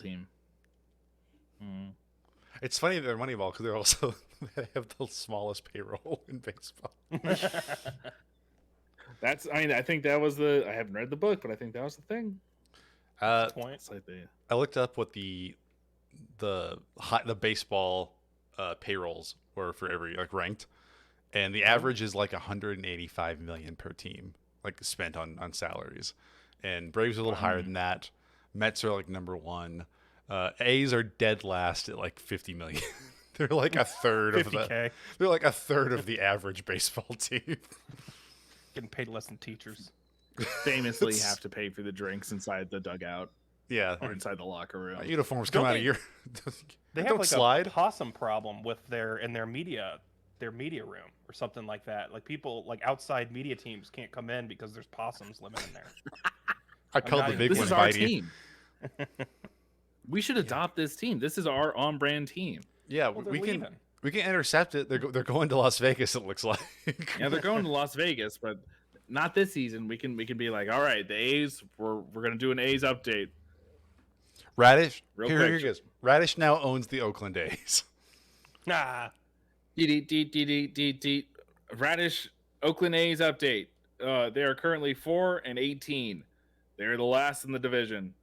team. It's funny they're Moneyball because they're also they have the smallest payroll in baseball. I think that was the. I haven't read the book, but I think that was the thing. Point. It's like I looked up what the baseball payrolls were for every ranked, and the average is like 185 million per team, like spent on salaries, and Braves are a little higher than that. Mets are like number one. A's are dead last at like 50 million. They're like a third of the. They're like a third of the average baseball team. Getting paid less than teachers. Famously have to pay for the drinks inside the dugout. Yeah, or inside the locker room. Uniforms come out of your. They have like a possum problem with their media room or something like that. Like people like outside media teams can't come in because there's possums living in there. I called the big one. This is our team. We should adopt this team. This is our on-brand team. Yeah, well, we can intercept it. They're going to Las Vegas. It looks like. Yeah, they're going to Las Vegas, but not this season. We can be like, all right, the A's. We're gonna do an A's update. Radish. Here he goes. Radish now owns the Oakland A's. Nah. Radish Oakland A's update. They are currently 4-18. They're the last in the division.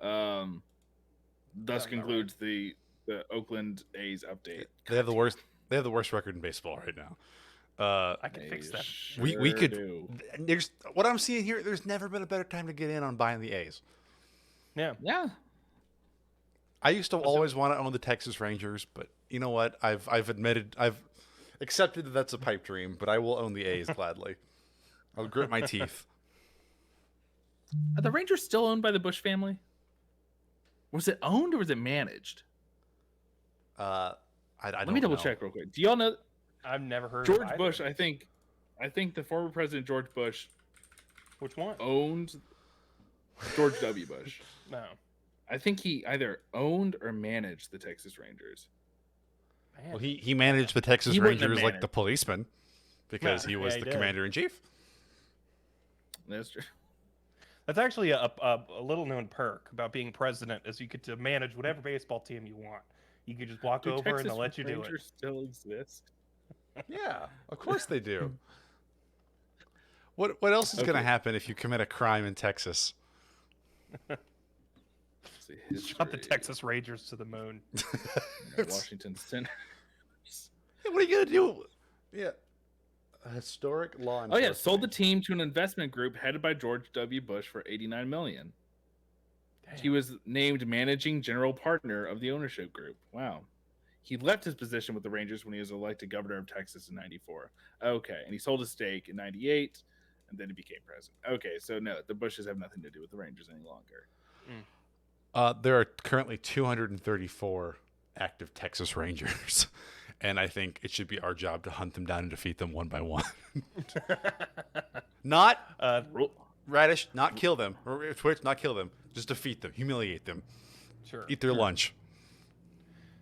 Thus concludes the Oakland A's update. They have the worst. They have the worst record in baseball right now. I can fix that. We could. There's what I'm seeing here. There's never been a better time to get in on buying the A's. Yeah. I used to always want to own the Texas Rangers, but you know what? I've accepted that that's a pipe dream, but I will own the A's gladly. I'll grit my teeth. Are the Rangers still owned by the Bush family? Was it owned or was it managed? I Let me double check real quick. Do y'all know? I've never heard George of either. Bush. I think the former president George Bush. Which one? Owned George W. Bush. No. I think he either owned or managed the Texas Rangers. Man. Well, he managed the Texas Rangers like the policeman because he was the commander-in-chief. That's true. That's actually a little known perk about being president is you get to manage whatever baseball team you want. You could just walk over and they'll let you do it. Rangers still exist? Yeah, of course they do. What else is going to happen if you commit a crime in Texas? Shot the Texas Rangers to the moon. Washington Senators. Hey, what are you going to do? Yeah. A historic law enforcement. Oh yeah, sold the team to an investment group headed by George W. Bush for $89 million. Damn. He was named managing general partner of the ownership group. Wow. He left his position with the Rangers when he was elected governor of Texas in 94. Okay, and he sold his stake in 98, and then he became president. Okay, so no, the Bushes have nothing to do with the Rangers any longer. There are currently 234 active Texas Rangers. And I think it should be our job to hunt them down and defeat them one by one. Not Radish, not kill them. Or Twitch, not kill them. Just defeat them, humiliate them. Sure. Eat their lunch.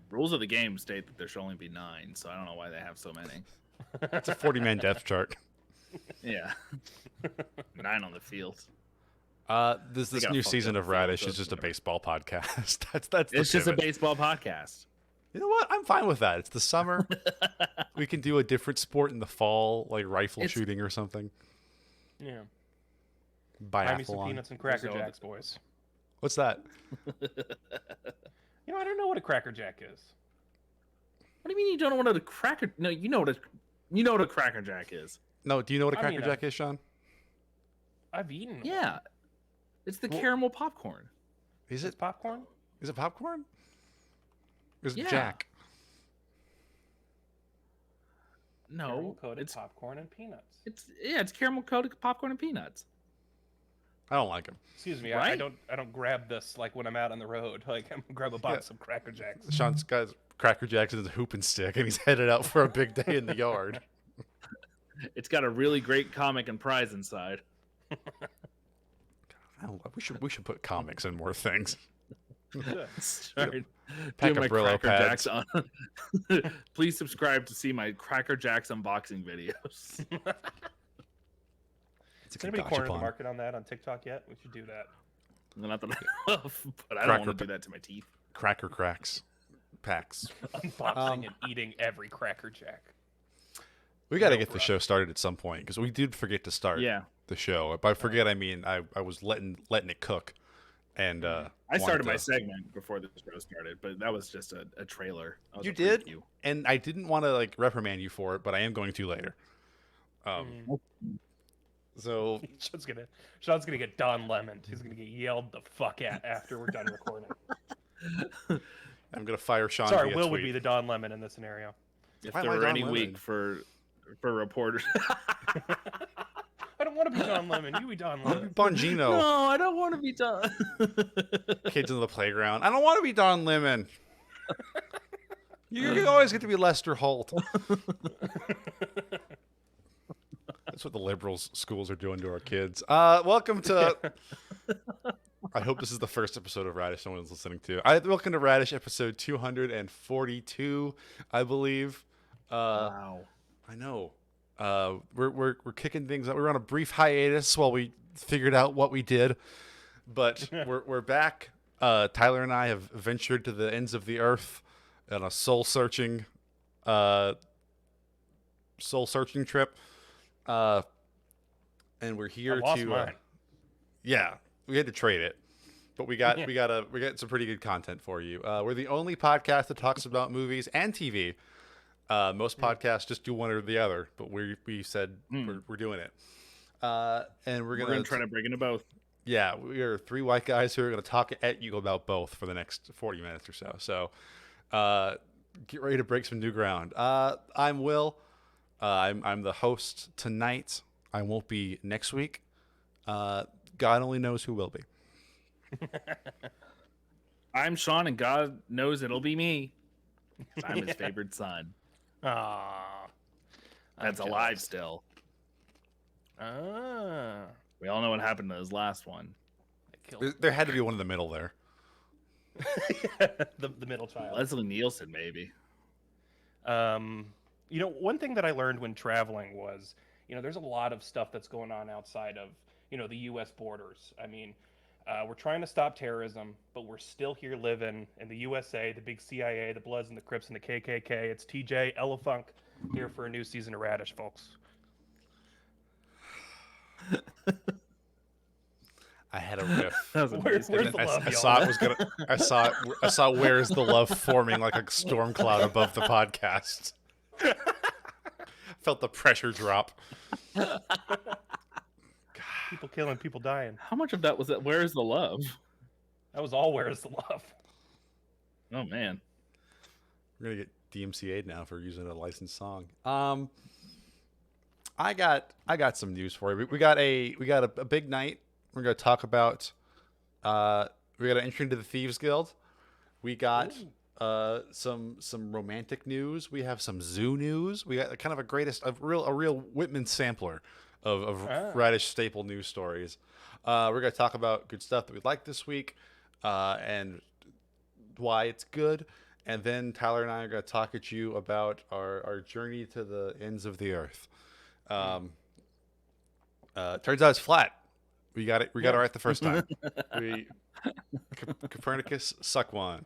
Rules of the game state that there should only be 9, so I don't know why they have so many. It's a 40-man depth chart. Yeah. 9 on the field. This new season of Radish is just a baseball podcast. That's it's just a baseball podcast. You know what? I'm fine with that. It's the summer. We can do a different sport in the fall, like rifle shooting or something. Yeah. Buy me some peanuts and Cracker Jacks, boys. What's that? I don't know what a Cracker Jack is. What do you mean you don't know what a Cracker? No, you know what a Cracker Jack is. No, do you know what a Cracker Jack is, Sean? I've eaten. Yeah, it's the caramel popcorn. Is it popcorn? Is it popcorn? Or is it Jack? No, it's popcorn and peanuts. It's caramel coated popcorn and peanuts. I don't like them. Excuse me, right? I don't grab this like when I'm out on the road. Like I'm gonna grab a box of Cracker Jacks. Sean's got Cracker Jacks in his hooping stick, and he's headed out for a big day in the yard. It's got a really great comic and prize inside. We should put comics in more things. Start Pack doing my Brillo Cracker pads. Jacks on. Please subscribe to see my Cracker Jacks unboxing videos. Is anybody cornered the market on that on TikTok yet? We should do that. Not that I love, but I don't Cracker want to do that to my teeth. Cracker cracks. Packs. Unboxing and eating every Cracker Jack. We got to get the show started at some point because we did forget to start the show. By forget, I mean I was letting it cook. And I started my segment before the show started, but that was just a trailer. You did? And I didn't want to like reprimand you for it, but I am going to later. So Sean's gonna get Don Lemon. He's gonna get yelled the fuck at after we're done recording. I'm gonna fire Sean. Sorry, Will would be the Don Lemon in this scenario. If there were any week for reporters. I don't want to be Don Lemon. You be Don Lemon. Bongino. No, I don't want to be Don. Kids in the playground. I don't want to be Don Lemon. You always get to be Lester Holt. That's what the liberals schools are doing to our kids. Welcome to... I hope this is the first episode of Radish someone's listening to. Welcome to Radish episode 242, I believe. Wow. I know. We're kicking things up. We were on a brief hiatus while we figured out what we did, but we're back. Tyler and I have ventured to the ends of the earth on a soul searching trip. And we're here to yeah, we had to trade it, but we got some pretty good content for you. We're the only podcast that talks about movies and TV. Most podcasts just do one or the other, but we said we're doing it. And we're gonna try to break into both. Yeah, we are three white guys who are gonna talk at you about both for the next 40 minutes or so. So get ready to break some new ground. I'm Will. I'm the host tonight. I won't be next week. God only knows who will be. I'm Sean, and God knows it'll be me. I'm his favorite son. Ah, that's alive still. We all know what happened to his last one. There had to be one in the middle there. the middle child. Leslie Nielsen, maybe. One thing that I learned when traveling was, there's a lot of stuff that's going on outside of, the U.S. borders. I mean, we're trying to stop terrorism, but we're still here living in the USA, the big CIA, the Bloods and the Crips and the KKK. It's TJ Elefunk here for a new season of Radish, folks. I had a riff. Where's the love, I saw "Where's the Love" forming like a storm cloud above the podcast. Felt the pressure drop. People killing, people dying. How much of that was that? Where's the love? That was all "Where's the Love." Oh man, we're gonna get DMCA'd now for using a licensed song. I got some news for you. We got a big night. We're gonna talk about. We got an entry into the Thieves Guild. We got some romantic news. We have some zoo news. We got kind of a real Whitman sampler of Radish staple news stories. We're gonna talk about good stuff that we like this week, and why it's good. And then Tyler and I are gonna talk at you about our journey to the ends of the earth. Turns out it's flat. We got it right the first time. Copernicus suck one.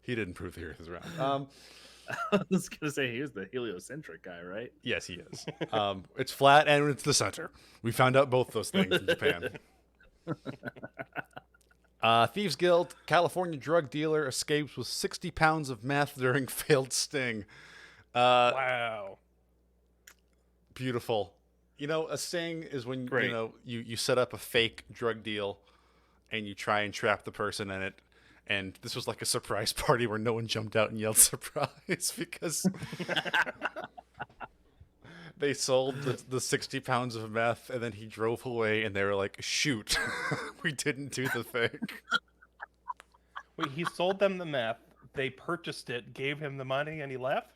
He didn't prove the earth is round. I was gonna say he was the heliocentric guy, right? Yes, he is. It's flat and it's the center. We found out both those things in Japan. Thieves Guild, California drug dealer escapes with 60 pounds of meth during failed sting. Wow. Beautiful. A sting is when you set up a fake drug deal and you try and trap the person in it. And this was like a surprise party where no one jumped out and yelled surprise because they sold the 60 pounds of meth and then he drove away and they were like, shoot, we didn't do the thing. Wait, he sold them the meth, they purchased it, gave him the money, and he left?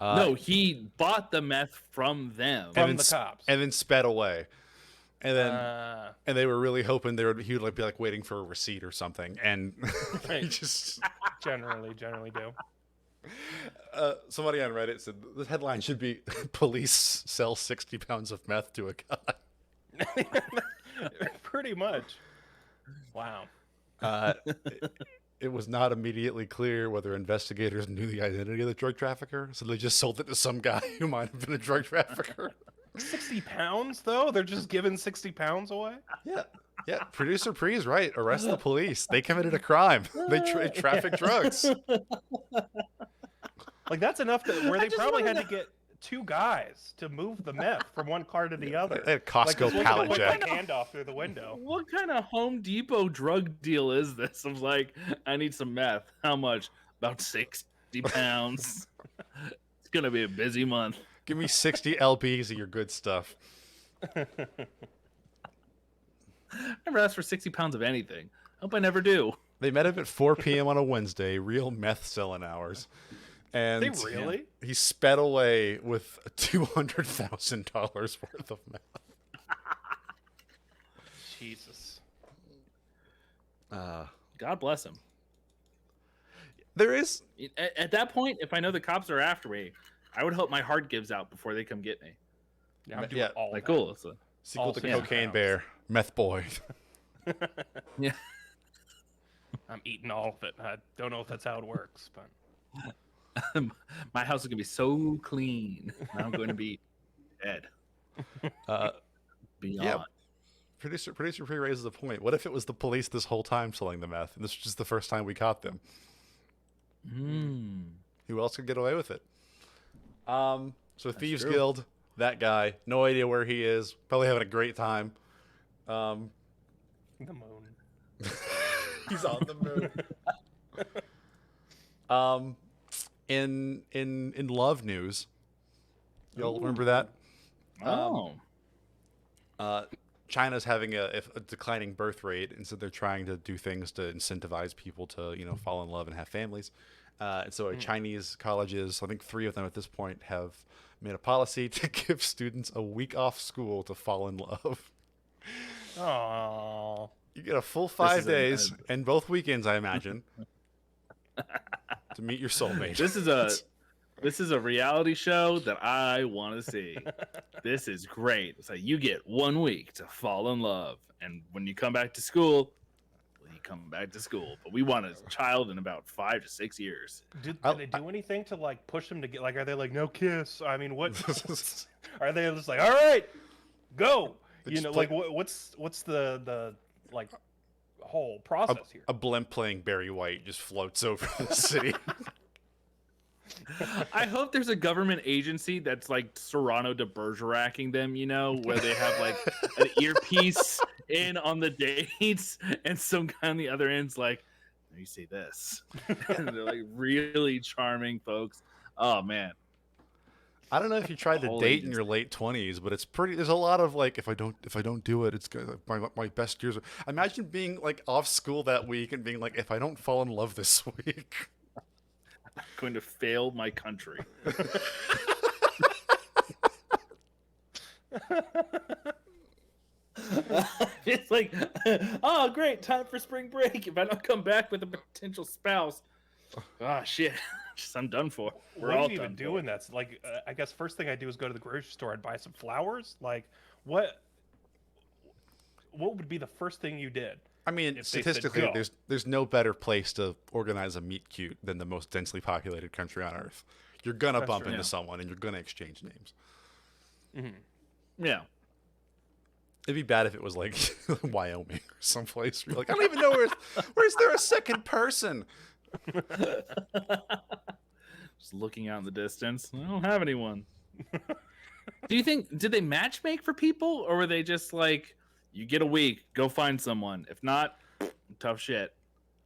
No, he bought the meth from them. From the cops. And then sped away. And then and they were really hoping he would be like waiting for a receipt or something. And he just generally do. Somebody on Reddit said the headline should be "Police sell 60 pounds of meth to a guy." Pretty much. Wow. It was not immediately clear whether investigators knew the identity of the drug trafficker, so they just sold it to some guy who might have been a drug trafficker. 60 pounds, though? They're just giving 60 pounds away? Yeah. Yeah, producer Pre's right. Arrest the police. They committed a crime. They trafficked drugs. Like, that's enough where they probably had to get 2 guys to move the meth from one car to the other. They had a Costco pallet jack. Handoff through the window. What kind of Home Depot drug deal is this? I'm like, I need some meth. How much? About 60 pounds. It's gonna be a busy month. Give me 60 LBs of your good stuff. I never asked for 60 pounds of anything. Hope I never do. They met him at 4 p.m. on a Wednesday, real meth selling hours. And They really? he sped away with $200,000 worth of meth. Jesus. God bless him. There is... At that point, if I know the cops are after me, I would hope my heart gives out before they come get me. Yeah, I'm doing Yeah. all Like, that. cool. Sequel to Also Cocaine counts. Bear, Meth Boy. Yeah. I'm eating all of it. I don't know if that's how it works, but My house is gonna be so clean. I'm going to be dead. Beyond. Yeah. Producer Pre raises a point. What if it was the police this whole time selling the meth, and this was just the first time we caught them? Who else could get away with it? So Thieves true. Guild, that guy, no idea where he is. Probably having a great time. the moon. He's on the moon. In love news, y'all remember that? Oh. China's having a declining birth rate, and so they're trying to do things to incentivize people to, fall in love and have families. And so Chinese colleges, I think 3 of them at this point, have made a policy to give students a week off school to fall in love. Oh. You get a full 5 is days and both weekends, I imagine, to meet your soulmate. This is a reality show that I want to see. This is great. It's like you get 1 week to fall in love, and when you come back to school, you come back to school. But we want a child in about 5 to 6 years. Do they do anything to like push them to get like? Are they like no kiss? I mean, what? Are they just like all right, go? What's the like whole process here? A blimp playing Barry White just floats over the city. I hope there's a government agency that's like Cyrano de Bergerac-ing them, where they have like an earpiece in on the dates, and some guy on the other end's like, you see this. And they're like really charming folks. Oh man. I don't know if you tried to date in your late 20s, but it's pretty. There's a lot of like, if I don't do it, it's gonna, my best years. Imagine being like off school that week and being like, if I don't fall in love this week, I'm going to fail my country. It's like, oh great, time for spring break. If I don't come back with a potential spouse, shit, I'm done for. We're what all are you even done doing? That's like, I guess first thing I do is go to the grocery store and buy some flowers. Like, what would be the first thing you did? I mean, If they said statistically, go. there's no better place to organize a meet cute than the most densely populated country on Earth. You're gonna That's bump true. into Yeah. someone, and you're gonna exchange names. Yeah. It'd be bad if it was like Wyoming or someplace where you're like, I don't even know where's there a second person? Just looking out in the distance. I don't have anyone. Did they matchmake for people, or were they just like, you get a week, go find someone. If not, tough shit.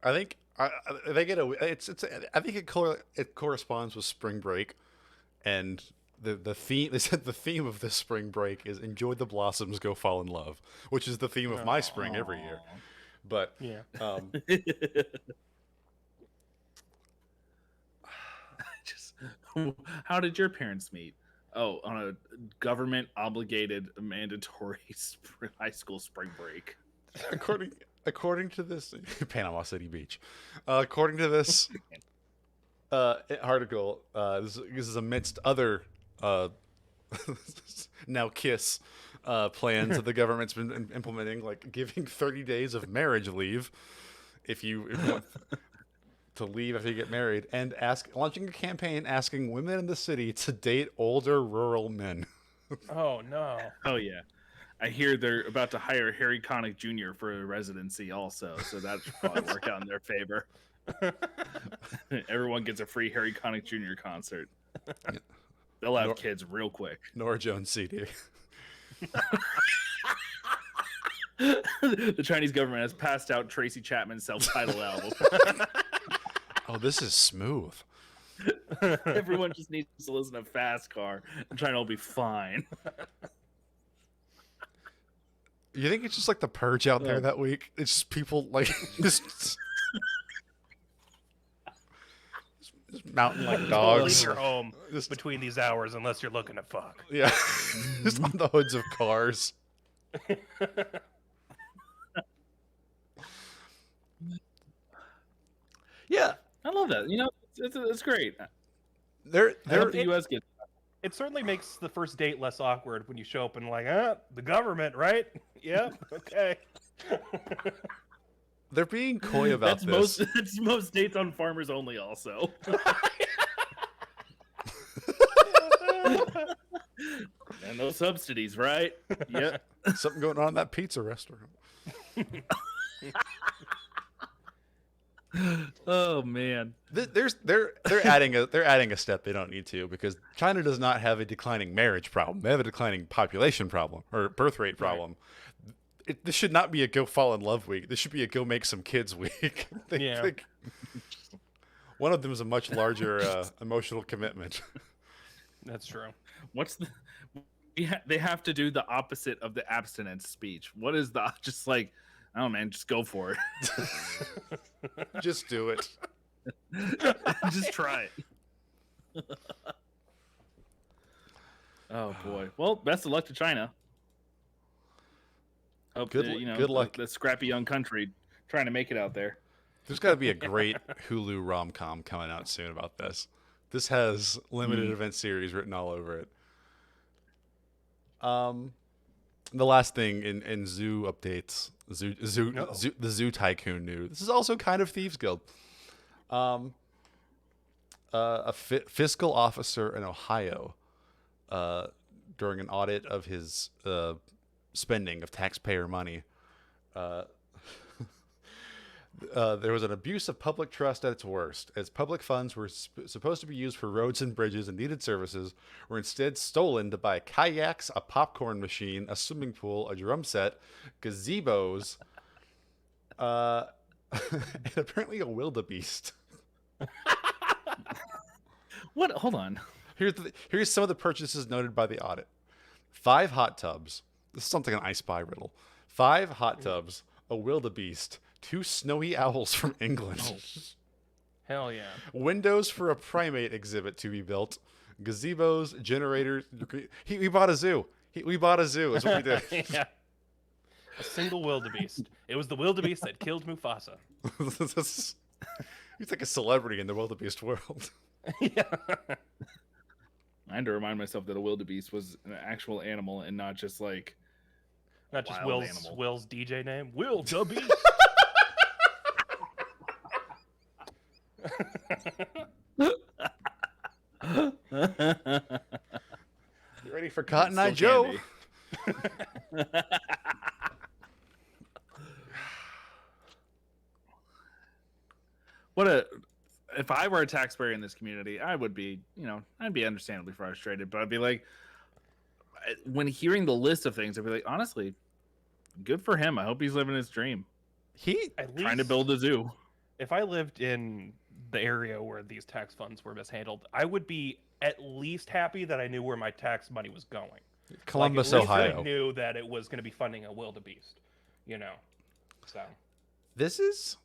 I think they get I think it corresponds with spring break, and the theme. They said the theme of this spring break is enjoy the blossoms, go fall in love, which is the theme of my spring every year. But Yeah. Just, how did your parents meet? Oh, on a government obligated mandatory high school spring break. according to this Panama City Beach, according to this article, this is amidst other now Kiss plans that the government's been implementing, like giving 30 days of marriage leave if you want to leave after you get married, and launching a campaign asking women in the city to date older rural men. Oh no. Oh yeah, I hear they're about to hire Harry Connick Jr. for a residency also, so that should probably work out in their favor. Everyone gets a free Harry Connick Jr. concert. They'll have kids real quick. Nora Jones CD. The Chinese government has passed out Tracy Chapman's self-titled album. Oh, this is smooth. Everyone just needs to listen to Fast Car, and China will be fine. You think it's just like the purge out there that week? It's just people like just mountain like Don't leave dogs. your home between these hours unless you're looking to fuck. Yeah, just on the hoods of cars. Yeah, I love that. You know, it's great. they're I hope the U.S. gets. It certainly makes the first date less awkward when you show up and like, the government, right? Yep. Okay. they're being coy about this. That's most dates on Farmers Only also. And no subsidies, right? Yep. Something going on in that pizza restaurant. Oh man. They're adding a step they don't need to, because China does not have a declining marriage problem. They have a declining population problem or birth rate problem. This should not be a go fall in love week. This should be a go make some kids week. One of them is a much larger emotional commitment. That's true. They have to do the opposite of the abstinence speech. What is just like, oh man, just go for it. Just do it. Just try it. Oh boy. Well, best of luck to China. Hope Good luck. The scrappy young country trying to make it out there. There's got to be a great Hulu rom-com coming out soon about this. This has limited event series written all over it. The last thing in zoo updates, the Zoo Tycoon news. This is also kind of Thieves Guild. A fiscal officer in Ohio, during an audit of his spending of taxpayer money, there was an abuse of public trust at its worst, as public funds were supposed to be used for roads and bridges and needed services were instead stolen to buy kayaks, a popcorn machine, a swimming pool, a drum set, gazebos, and apparently a wildebeest. What? Hold on. Here's some of the purchases noted by the audit. 5 hot tubs. This is something an I Spy riddle. 5 hot tubs, a wildebeest, 2 snowy owls from England. Oh. Hell yeah. Windows for a primate exhibit to be built. Gazebos, generators. We bought a zoo. We bought a zoo is what we did. Yeah. A single wildebeest. It was the wildebeest that killed Mufasa. He's like a celebrity in the wildebeest world. Yeah. I had to remind myself that a wildebeest was an actual animal and not just like Not just wild animal. Will's DJ name. Will the Beast. You ready for Cotton Eye Joe? If I were a taxpayer in this community, I would be, I'd be understandably frustrated, but I'd be like, when hearing the list of things, I'd be like, honestly, good for him. I hope he's living his dream. Trying to build a zoo. If I lived in the area where these tax funds were mishandled, I would be at least happy that I knew where my tax money was going. Columbus, at least Ohio. I knew that it was going to be funding a wildebeest, So This is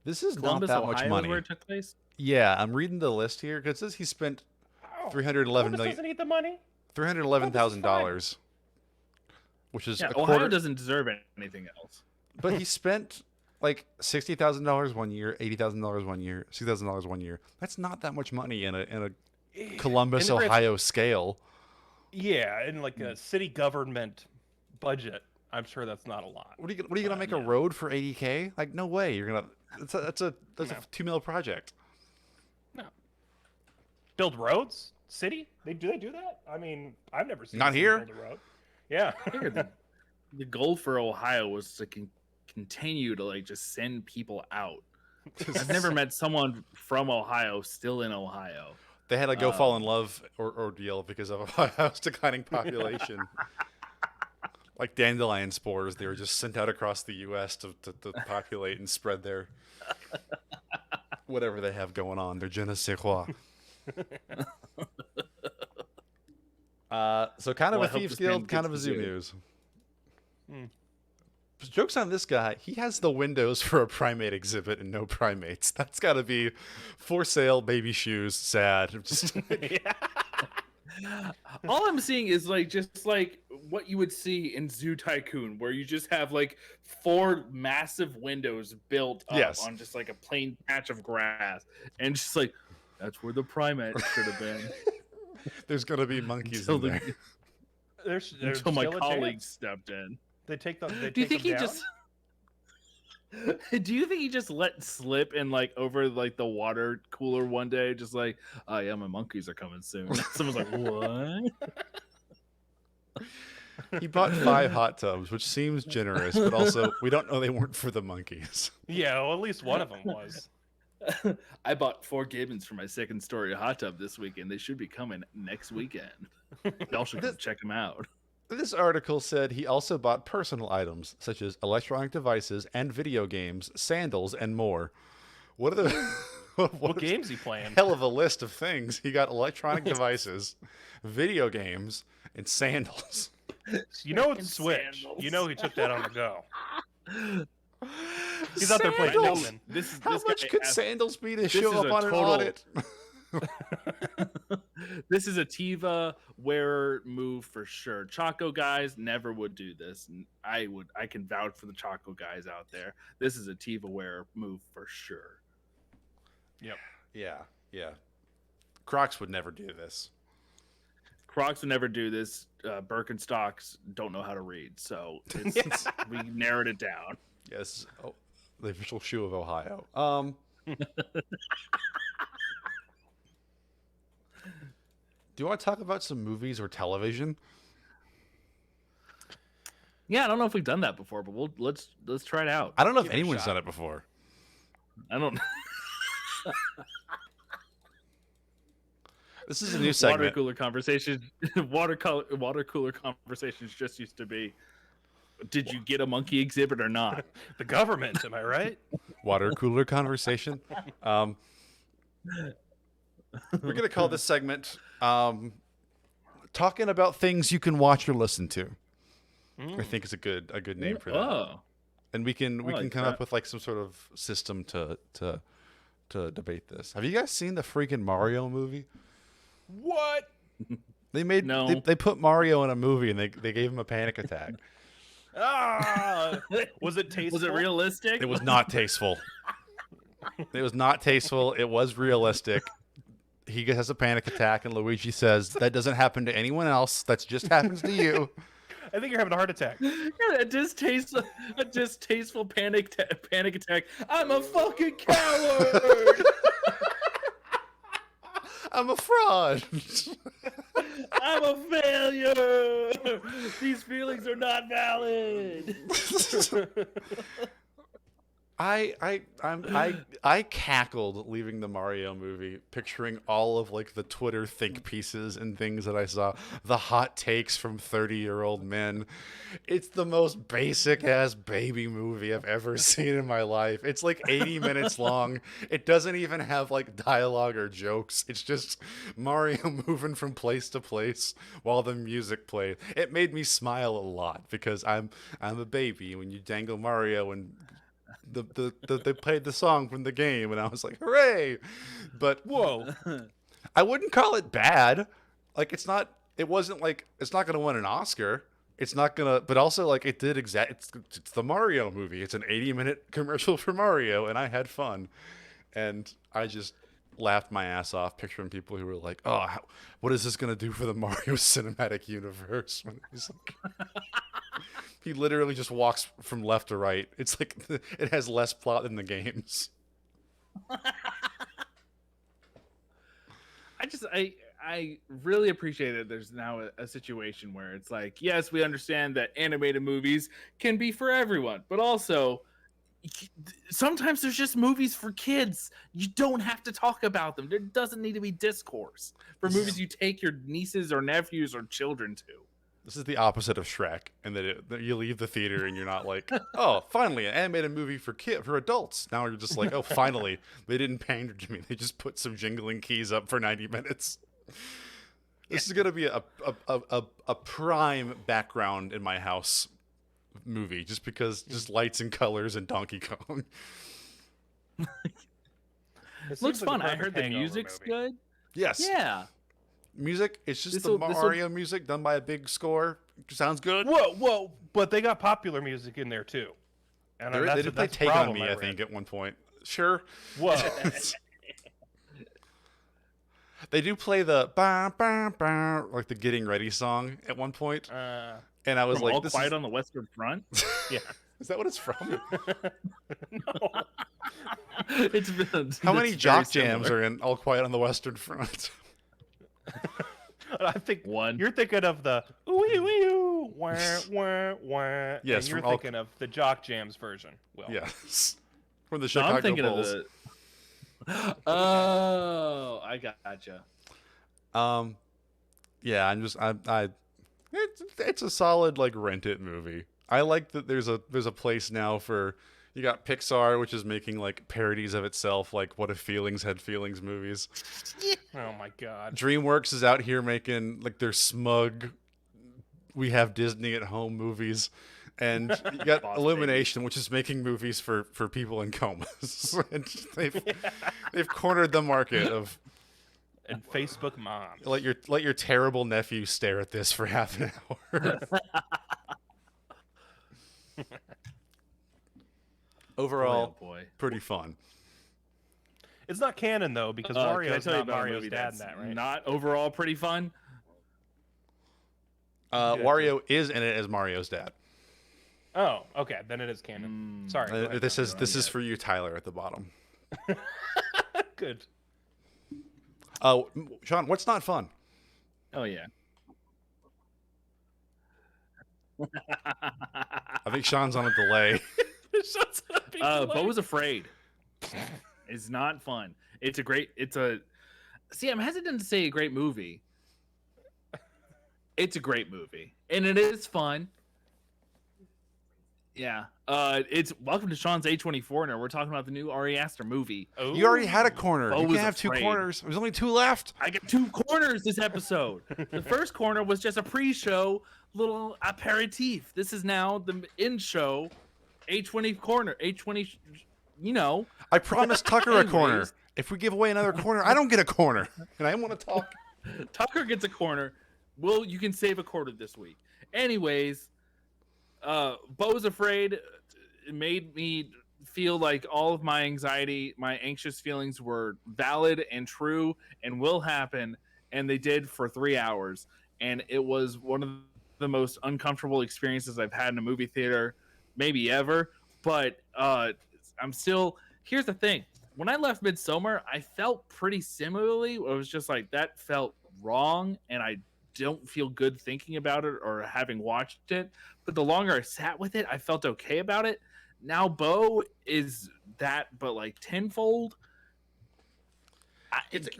Columbus, not that Ohio, much money. where it took place? Yeah, I'm reading the list here because it says he spent $311 Columbus million. doesn't need the money. $311,000, which is a Ohio quarter. doesn't deserve anything else. But he spent like $60,000 one year, $80,000 one year, $60,000 one year. That's not that much money in a Columbus, in the grand- Ohio scale. Yeah, in like a city government budget, I'm sure that's not a lot. What are you gonna make a road for 80K? Like, no way. You're gonna. That's a No. $2 million project. No. Build roads? City? They do that? I mean, I've never seen Not a city here. build a road. Yeah. I figured the goal for Ohio was to continue to like just send people out. I've never met someone from Ohio still in Ohio. They had a go fall in love ordeal because of Ohio's declining population. Like dandelion spores, they were just sent out across the U.S. to populate and spread their whatever they have going on, their je ne sais quoi. So kind of Well, I a hope Thieves this man Guild, kind gets of a to zoo do it. news. Joke's on this guy. He has the windows for a primate exhibit and no primates. That's got to be for sale, baby shoes, sad. Just All I'm seeing is like just like what you would see in Zoo Tycoon, where you just have like 4 massive windows built up on just like a plain patch of grass, and just like that's where the primate should have been. There's gonna be monkeys Until in there. There's Until my still a colleague chance. stepped in. They take them. They Do you take think he them down? just? Do you think he just let slip and like over like the water cooler one day, just like, oh yeah, my monkeys are coming soon. Someone's like, what? He bought 5 hot tubs, which seems generous, but also we don't know they weren't for the monkeys. Yeah, well, at least one of them was. I bought 4 Gibbons for my 2nd story hot tub this weekend. They should be coming next weekend. Y'all should come check them out. This article said he also bought personal items such as electronic devices and video games, sandals, and more. What are the What game's he playing? hell of a list of things? He got electronic devices, video games, and sandals. You know it's And Switch. sandals. You know he took that on the go. He's out there playing Sandals? Pikmin. This How this much guy could asked- sandals be to this show is up a on an total- audit? This is a Tiva wearer move for sure. Chaco guys never would do this, and I can vouch for the Chaco guys out there. This is a Tiva wearer move for sure. Yep. Yeah. Crocs would never do this. Crocs would never do this. Birkenstocks don't know how to read, so it's, we narrowed it down. Yes, the official shoe of Ohio. Do you want to talk about some movies or television? Yeah, I don't know if we've done that before, but let's try it out. I don't know if Give it a anyone's shot. done it before. I don't. This is a new Water segment. cooler conversation. Water cooler conversations just used to be. Did you get a monkey exhibit or not? The government, am I right? Water cooler conversation. We're gonna call this segment "Talking About Things You Can Watch or Listen to." I think it's a good name for that. Oh, And we can like come that. up with like some sort of system to debate this. Have you guys seen the freaking Mario movie? What? They made No. they put Mario in a movie and they gave him a panic attack. Ah! Was it tasteful? was it realistic? It was not tasteful. It was not tasteful. It was realistic. He has a panic attack and Luigi says that doesn't happen to anyone else. That just happens to you. I think you're having a heart attack. Yeah, a distasteful panic attack. I'm a fucking coward. I'm a fraud. I'm a failure. These feelings are not valid. I cackled leaving the Mario movie, picturing all of like the Twitter think pieces and things that I saw, the hot takes from 30-year-old men. It's the most basic ass baby movie I've ever seen in my life. It's like 80 minutes long. It doesn't even have like dialogue or jokes. It's just Mario moving from place to place while the music plays. It made me smile a lot because I'm a baby when you dangle Mario and they played the song from the game and I was like, hooray! But Whoa. I wouldn't call it bad. Like it's not gonna win an Oscar. It's not gonna, but also like it did it's the Mario movie. It's an 80-minute commercial for Mario and I had fun. And I just laughed my ass off picturing people who were like, "Oh, what is this gonna do for the Mario cinematic universe?" When he's like, he literally just walks from left to right. It's like it has less plot than the games. I really appreciate that there's now a situation where it's like, yes, we understand that animated movies can be for everyone, but also sometimes there's just movies for kids. You don't have to talk about them. There doesn't need to be discourse for movies you take your nieces or nephews or children to. This is the opposite of Shrek, and that you leave the theater and you're not like, "Oh, finally, an animated movie for adults." Now you're just like, "Oh, finally, they didn't pander to me. They just put some jingling keys up for 90 minutes." This is gonna be a prime background in my house movie, just because just lights and colors and Donkey Kong. Looks fun. I heard the music's good. Yes. Yeah. Music, it's just the Mario music done by a big score. Sounds good. Whoa! But they got popular music in there too. And they did play "Take on Me," I think, at one point. Sure. Whoa. They do play the bah, bah, bah, like the "Getting Ready" song at one point, and I was like, All "This Quiet is..." on the Western Front. Yeah. Is that what it's from? No. It's been, How many jock jams are in "All Quiet on the Western Front"? I think one. You're thinking of the ooh wah wah wah. Yes, and you're from thinking of the Jock Jams version. Will. Yes, from the No, Chicago I'm thinking Bulls. of the. Oh, I gotcha. Yeah, it's a solid like rent it movie. I like that there's a place now for, you got Pixar, which is making like parodies of itself, like What If Feelings Had Feelings movies. Oh my God. DreamWorks is out here making like their smug, we have Disney at home movies. And you got Boss Illumination, which is making movies for people in comas. And they've cornered the market of, And Facebook moms. let your terrible nephew stare at this for half an hour. Overall, boy. pretty fun. It's not canon though, because Can I Mario's tell you not about a Mario's movie dad in that's that, right? not overall pretty fun? Wario is in it as Mario's dad. Oh, okay. Then it is canon. Sorry. go ahead. This is for you, Tyler, at the bottom. Good. Sean, what's not fun? Oh yeah. I think Sean's on a delay. Bo was afraid. It's not fun. See, I'm hesitant to say a great movie. It's a great movie, and it is fun. Yeah. It's welcome to Sean's A24. Now we're talking about the new Ari Aster movie. Oh. You already had a corner. Bo You was can't have two afraid. corners. There's only two left. I got two corners this episode. The first corner was just a pre-show little aperitif. This is now the in-show A20 corner. A20, you know. I promised Tucker a corner. Anyways. If we give away another corner, I don't get a corner. And I want to talk. Tucker gets a corner. You can save a quarter this week. Anyways, Bo's Afraid made me feel like all of my anxiety, my anxious feelings were valid and true and will happen. And they did for 3 hours. And it was one of the most uncomfortable experiences I've had in a movie theater, maybe ever. But here's the thing. When I left Midsommar, I felt pretty similarly. It was just like, that felt wrong. And I don't feel good thinking about it or having watched it. But the longer I sat with it, I felt okay about it. Now Bo is that, but like tenfold.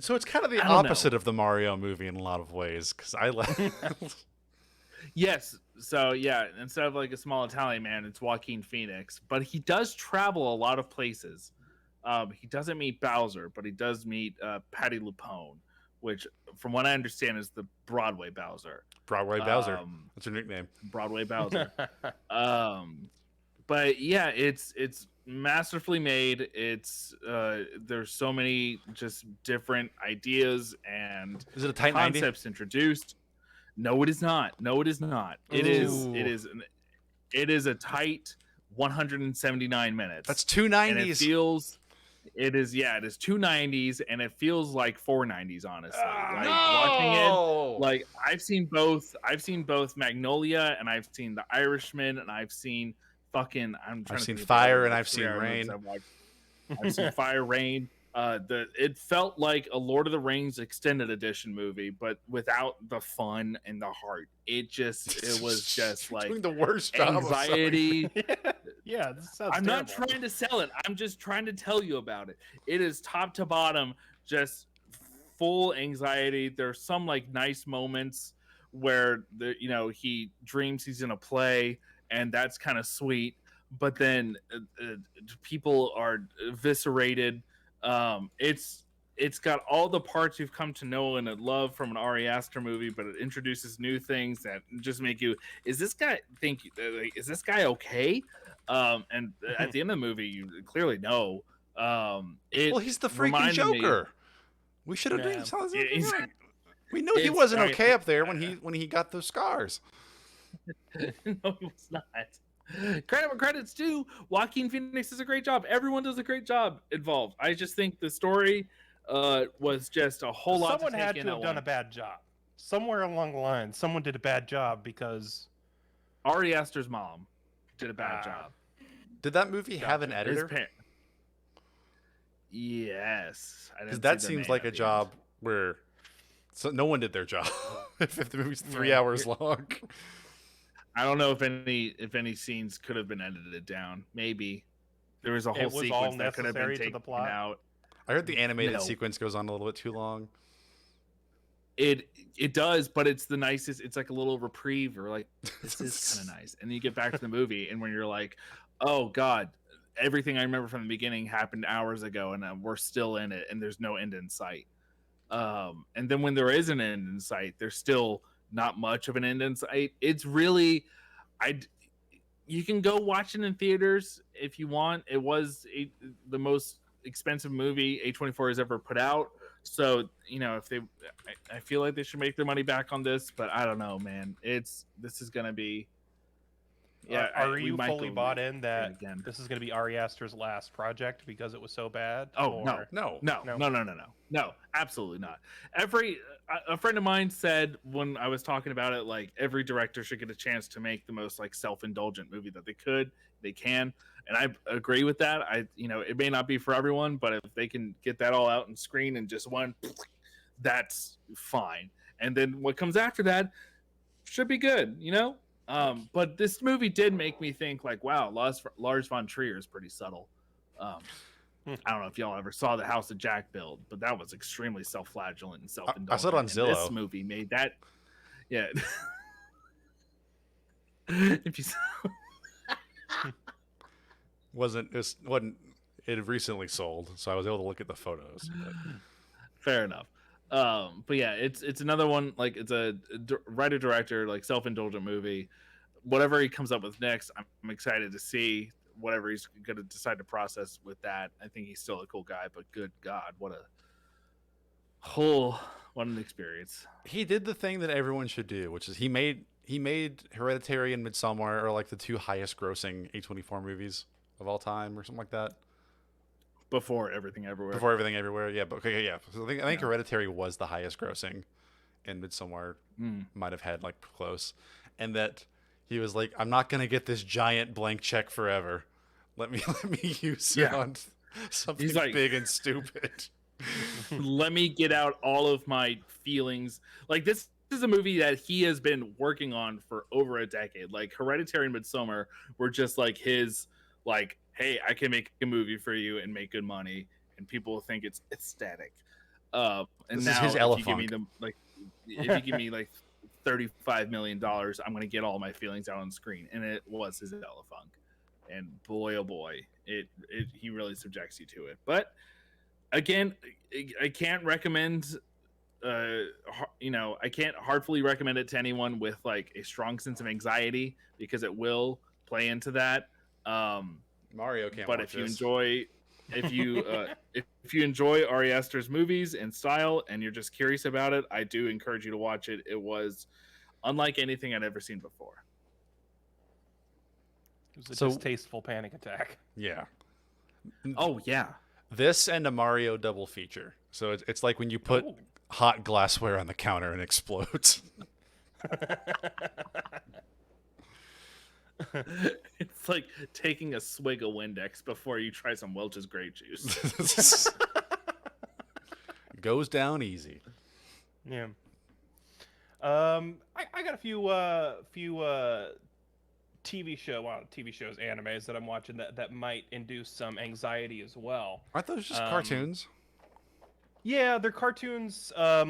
So it's kind of the I don't opposite know. of the Mario movie in a lot of ways. Because I like. Yes. So yeah, instead of like a small Italian man, it's Joaquin Phoenix. But he does travel a lot of places. He doesn't meet Bowser, but he does meet Patty LuPone, which, from what I understand, is the Broadway Bowser. Broadway Bowser. That's her nickname. Broadway Bowser. But yeah, it's masterfully made. It's there's so many just different ideas and Is it a tight 90? concepts introduced. No, it is not. No, it is not. It is. It is a tight 179 minutes. That's two and it 90s. feels It is, yeah, it is 290s, and it feels like 490s, honestly. Like watching it, No! like I've seen both. I've seen both Magnolia, and I've seen The Irishman, and I've seen fucking. I'm trying I've to seen think of the other, Fire and like, I've seen 3-hour movies Rain. I've watched. I've seen Fire, Rain. It felt like a Lord of the Rings extended edition movie, but without the fun and the heart. It was just You're like doing the worst job of selling. anxiety. Yeah, this sounds I'm terrible. not trying to sell it. I'm just trying to tell you about it. It is top to bottom, just full anxiety. There's some like nice moments where he dreams he's in a play, and that's kind of sweet. But then people are eviscerated. It's got all the parts you've come to know and love from an Ari Aster movie, but it introduces new things that just make you, is this guy okay? And at the end of the movie, you clearly know. It Well, he's the freaking reminded me. Joker. We should have Yeah. We knew he It's wasn't right. okay up there when he got those scars. No, he was not. Credit where credit's due. Joaquin Phoenix does a great job. Everyone does a great job involved. I just think the story was just a whole lot. Someone had to have done a bad job. Somewhere along the line, someone did a bad job because Ari Aster's mom did a bad job. Did that movie have an editor? Yes. Because that seems like a job where no one did their job. If the movie's 3 hours long. I don't know if any scenes could have been edited down. Maybe there was a whole sequence that could have been taken out. I heard the animated sequence goes on a little bit too long. It does, but it's the nicest. It's like a little reprieve, or like, this is kind of nice. And then you get back to the movie, and when you're like, oh god, everything I remember from the beginning happened hours ago, and we're still in it, and there's no end in sight. And then when there is an end in sight, there's still not much of an end in sight. It's really, you can go watch it in theaters if you want. It was the most expensive movie A24 has ever put out. So, if I feel like they should make their money back on this, but I don't know, man. This is going to be, are you fully bought in that this is going to be Ari Aster's last project because it was so bad? Oh, no, absolutely not. A friend of mine said when I was talking about it, like, every director should get a chance to make the most like self-indulgent movie that they can. And I agree with that. It may not be for everyone, but if they can get that all out on screen in just one, that's fine. And then what comes after that should be good, But this movie did make me think, like, wow, Lars von Trier is pretty subtle. I don't know if y'all ever saw The House of Jack build, but that was extremely self-flagellant and self-indulgent. I saw it on Zillow. This movie made that, yeah. If you it had recently sold, so I was able to look at the photos. Fair enough. But yeah, it's another one, like, it's a writer director, like, self-indulgent movie. Whatever he comes up with next, I'm excited to see whatever he's going to decide to process with that. I think he's still a cool guy, but good God, what an experience. He did the thing that everyone should do, which is he made Hereditary and Midsommar are like the two highest grossing A24 movies of all time, or something like that. Before Everything Everywhere. Yeah, but okay, yeah. So I think Hereditary was the highest grossing, and Midsommar might have had like close, and that he was like, I'm not gonna get this giant blank check forever. Let me use it on something big and stupid. Let me get out all of my feelings. Like, this is a movie that he has been working on for over a decade. Like, Hereditary and Midsommar were just like his, like, hey, I can make a movie for you and make good money, and people will think it's aesthetic. And this now, is his if you give me like $35 million, I'm gonna get all my feelings out on screen, and it was his Elefunk. And boy, oh boy, he really subjects you to it. But again, I can't recommend. I can't heartfully recommend it to anyone with like a strong sense of anxiety, because it will play into that. Mario can't. But watch if you this. enjoy, if you enjoy Ari Aster's movies and style, and you're just curious about it, I do encourage you to watch it. It was unlike anything I'd ever seen before. It was a distasteful panic attack. Yeah. Oh yeah. This and a Mario double feature. So it's like when you put Ooh. hot glassware on the counter and explodes. It's like taking a swig of Windex before you try some Welch's grape juice. Goes down easy. Yeah. I got a few TV shows, animes that I'm watching that might induce some anxiety as well. Aren't those just cartoons? Yeah, they're cartoons. I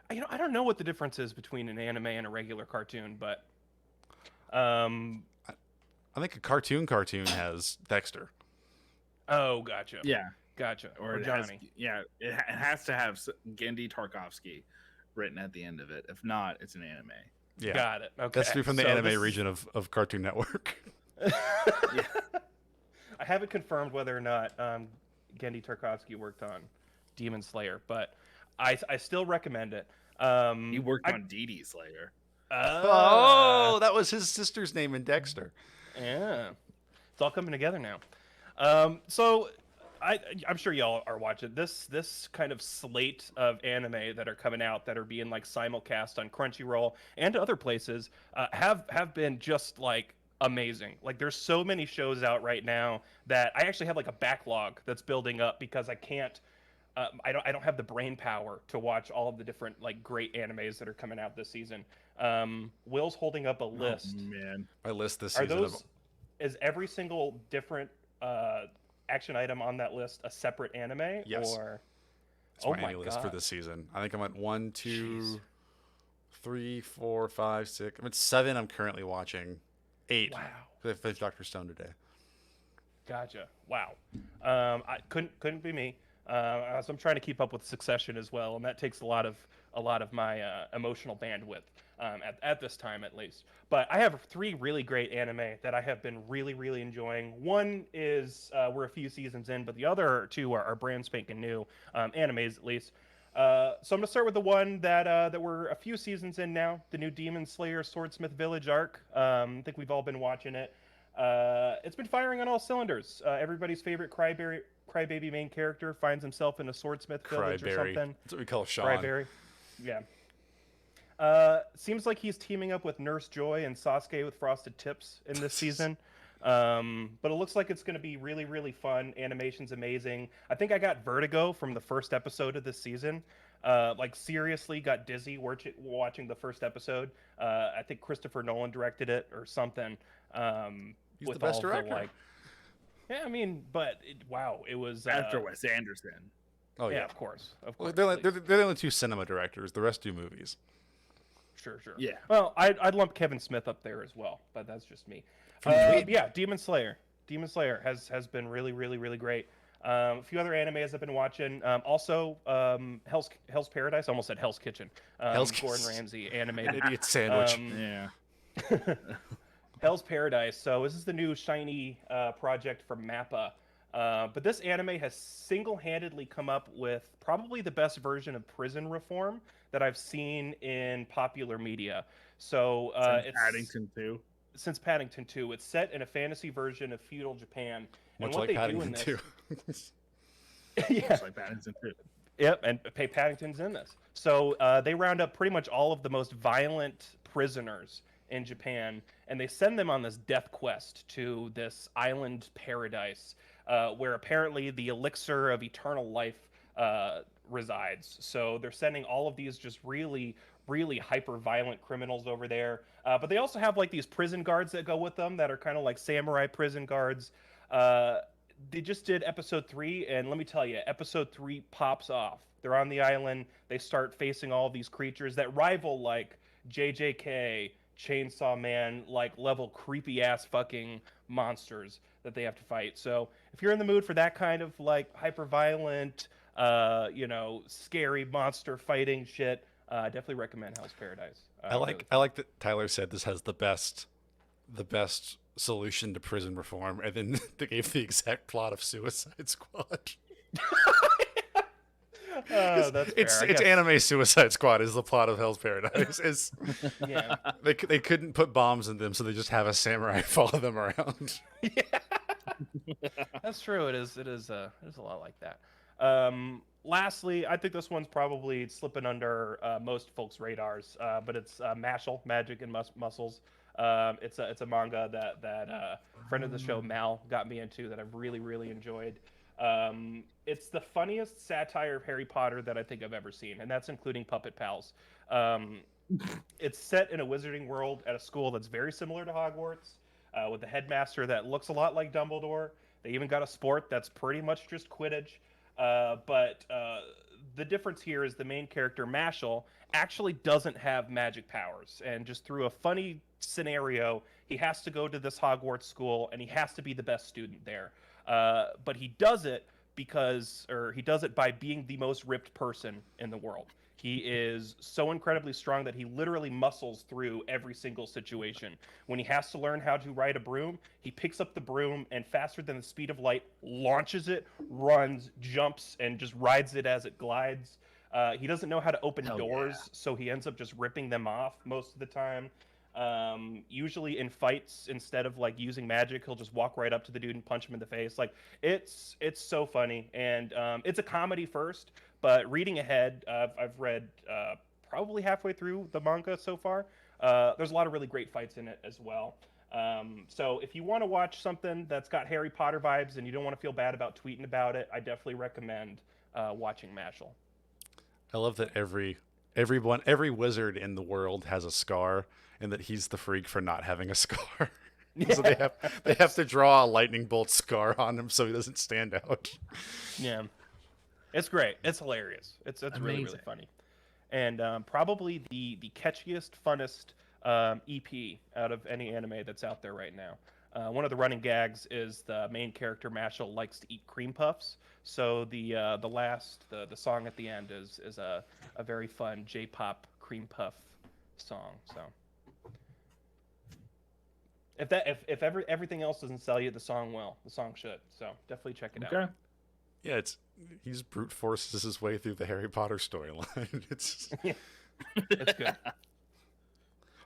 don't know what the difference is between an anime and a regular cartoon, but I think a cartoon has Dexter. oh, gotcha. Yeah, Gotcha. or Or it Johnny. it has to have Gendy Tarkovsky written at the end of it. If not, it's an anime. Yeah. Got it. Okay. That's from the So anime this- region of Cartoon Network. Yeah. I haven't confirmed whether or not Gendy Tarkovsky worked on Demon Slayer, but I still recommend it. He worked on DD Slayer. Oh, that was his sister's name in Dexter. Yeah, it's all coming together now. So I'm sure y'all are watching this kind of slate of anime that are coming out that are being like simulcast on Crunchyroll and other places have been just like amazing. Like there's so many shows out right now that I actually have like a backlog that's building up because I can't. I don't have the brain power to watch all of the different like great animes that are coming out this season. Will's holding up a list. Oh, man. My list this Are season. those? Is every single different action item on that list a separate anime? Yes. Or It's oh my my annual list for God. this season. I think I'm at 1, 2, Jeez. 3, 4, 5, 6. I'm at 7. I'm currently watching 8. Wow. I finished Dr. Stone today. Gotcha. Wow. I couldn't be me. So I'm trying to keep up with Succession as well, and that takes a lot of my emotional bandwidth at this time at least. But I have 3 really great anime that I have been really enjoying. One is we're a few seasons in, but the other 2 are brand spanking new animes at least. So I'm gonna start with the one that we're a few seasons in now, the new Demon Slayer Swordsmith Village arc. I think we've all been watching it. It's been firing on all cylinders. Everybody's favorite crybaby main character finds himself in a swordsmith village or Cryberry. something. That's what we call Sean. Cryberry. Yeah. Seems like he's teaming up with Nurse Joy and Sasuke with Frosted Tips in this season. But it looks like it's going to be really fun. Animation's amazing. I think I got vertigo from the first episode of this season. Like seriously got dizzy watching the first episode. I think Christopher Nolan directed it or something. He's with the best all director. Yeah, I mean, but wow, it was After Wes Anderson. Oh, yeah, yeah. of course. Well, they're the only 2 cinema directors. The rest do movies. Sure. Yeah. Well, I'd lump Kevin Smith up there as well, but that's just me. From Tweed. Yeah, Demon Slayer. Demon Slayer has been really great. A few other animes I've been watching. Also, Hell's Paradise. I almost said Hell's Kitchen. Hell's Gordon Kitchen. Ramsay An animated. idiot sandwich. Yeah. Hell's Paradise. So this is the new shiny project from Mappa. But this anime has single-handedly come up with probably the best version of prison reform that I've seen in popular media. So it's Paddington too. since Paddington 2. It's set in a fantasy version of feudal Japan. Much and what like they Paddington do in 2. this, yeah, Just like Paddington too. yep, and Paddington's in this. So they round up pretty much all of the most violent prisoners in Japan, and they send them on this death quest to this island paradise, where apparently the elixir of eternal life resides. So they're sending all of these just really hyper violent criminals over there. But they also have like these prison guards that go with them that are kind of like samurai prison guards. They just did episode 3, and let me tell you, episode 3 pops off. They're on the island. They start facing all these creatures that rival like JJK, Chainsaw Man, like level creepy ass fucking monsters that they have to fight. So if you're in the mood for that kind of like hyper violent, scary monster fighting shit, definitely recommend Hell's Paradise. I like that Tyler said this has the best solution to prison reform, and then they gave the exact plot of Suicide Squad. Oh, that's fair. It's I guess- anime Suicide Squad is the plot of Hell's Paradise. Is yeah. they couldn't put bombs in them, so they just have a samurai follow them around. That's true. It is. It is. It is a lot like that. Lastly, I think this one's probably slipping under most folks' radars, but it's Mashal, Magic and Muscles. It's a manga that friend of the show Mal got me into that I've really enjoyed. It's the funniest satire of Harry Potter that I think I've ever seen, and that's including Puppet Pals. Um, it's set in a wizarding world at a school that's very similar to Hogwarts, with a headmaster that looks a lot like Dumbledore. They even got a sport that's pretty much just Quidditch. But the difference here is the main character, Mashal, actually doesn't have magic powers. And just through a funny scenario, he has to go to this Hogwarts school and he has to be the best student there. But he does it he does it by being the most ripped person in the world. He is so incredibly strong that he literally muscles through every single situation. When he has to learn how to ride a broom, he picks up the broom and faster than the speed of light, launches it, runs, jumps, and just rides it as it glides. He doesn't know how to open doors, so he ends up just ripping them off most of the time. Usually in fights, instead of like using magic, he'll just walk right up to the dude and punch him in the face. Like it's so funny, and it's a comedy first. But reading ahead, I've read probably halfway through the manga so far. There's a lot of really great fights in it as well. So if you want to watch something that's got Harry Potter vibes and you don't want to feel bad about tweeting about it, I definitely recommend watching Mashal. I love that every wizard in the world has a scar, and that he's the freak for not having a scar. So they have to draw a lightning bolt scar on him so he doesn't stand out. Yeah. It's great. It's hilarious. It's really funny, and probably the catchiest, funnest EP out of any anime that's out there right now. One of the running gags is the main character Mashal likes to eat cream puffs. So the song at the end is a very fun J-pop cream puff song. So if everything else doesn't sell you, the song will. The song should. So definitely check it out. Yeah, he's brute forces his way through the Harry Potter storyline. It's good.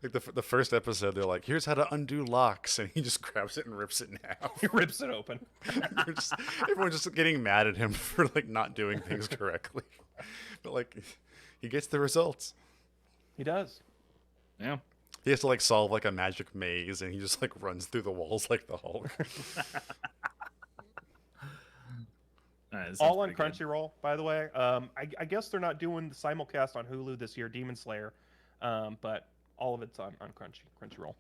Like the first episode, they're like, "Here's how to undo locks," and he just grabs it and rips it in half. He rips it open. Everyone's just getting mad at him for like not doing things correctly, but like he gets the results. He does. Yeah. He has to like solve like a magic maze, and he just like runs through the walls like the Hulk. All on Crunchyroll, by the way. I guess they're not doing the simulcast on Hulu this year, Demon Slayer, but all of it's on Crunchyroll.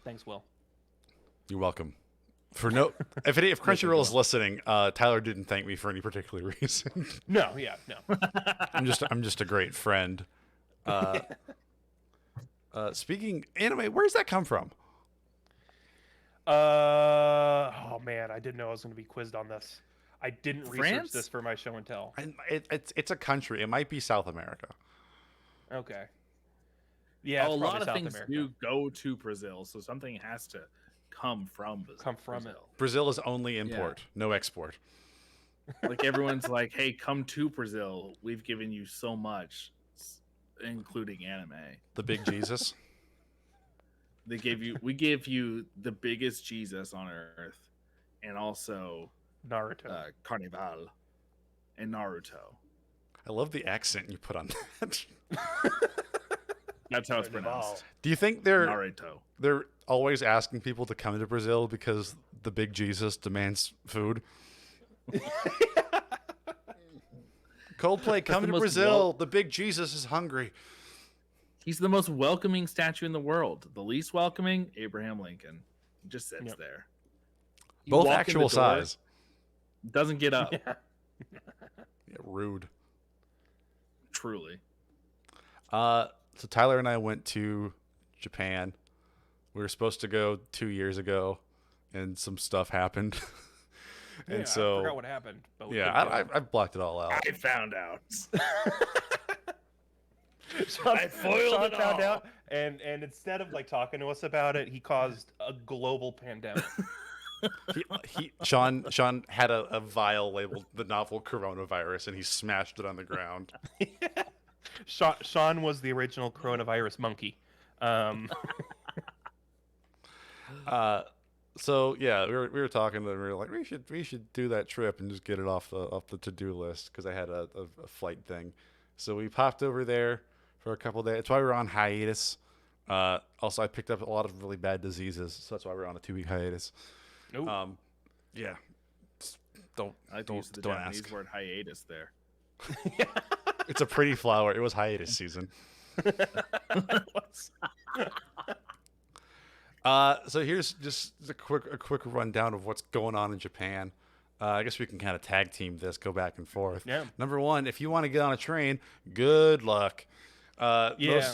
Thanks, Will. You're welcome. If Crunchyroll is listening, Tyler didn't thank me for any particular reason. No. I'm just a great friend. Speaking anime, where does that come from? Oh man, I didn't know I was going to be quizzed on this. I didn't research this for my show and tell. It's a country. It might be South America. Okay. Yeah, a lot of South things America. do go to Brazil, so something has to come from Brazil. It. Brazil is only import, no export. Like everyone's like, "Hey, come to Brazil. We've given you so much, including anime." The big Jesus. We give you the biggest Jesus on earth, and also Naruto, Carnival, and Naruto. I love the accent you put on that. That's how it's pronounced. Do you think they're always asking people to come to Brazil because the big Jesus demands food? Coldplay, come to Brazil. The big Jesus is hungry. He's the most welcoming statue in the world. The least welcoming, Abraham Lincoln. He just sits there. Both actual size. Doesn't get up. Yeah, rude. Truly. So Tyler and I went to Japan. We were supposed to go 2 years ago, and some stuff happened. And so I forgot what happened. But I've blocked it all out. I found out. Sean found out, and instead of like talking to us about it, he caused a global pandemic. Sean had a vial labeled the novel coronavirus, and he smashed it on the ground. Sean was the original coronavirus monkey. So yeah, we were talking, and we were like, we should do that trip and just get it off the to do list because I had a flight thing. So we popped over there for a couple days. That's why we were on hiatus. Also, I picked up a lot of really bad diseases, so that's why we're on a 2-week hiatus. Nope. Yeah, Just I like to use the don't Japanese ask. word hiatus there. It's a pretty flower. It was hiatus season. So here's just a quick rundown of what's going on in Japan. I guess we can kind of tag team this, go back and forth. Yeah. Number one, if you want to get on a train, good luck. Yeah.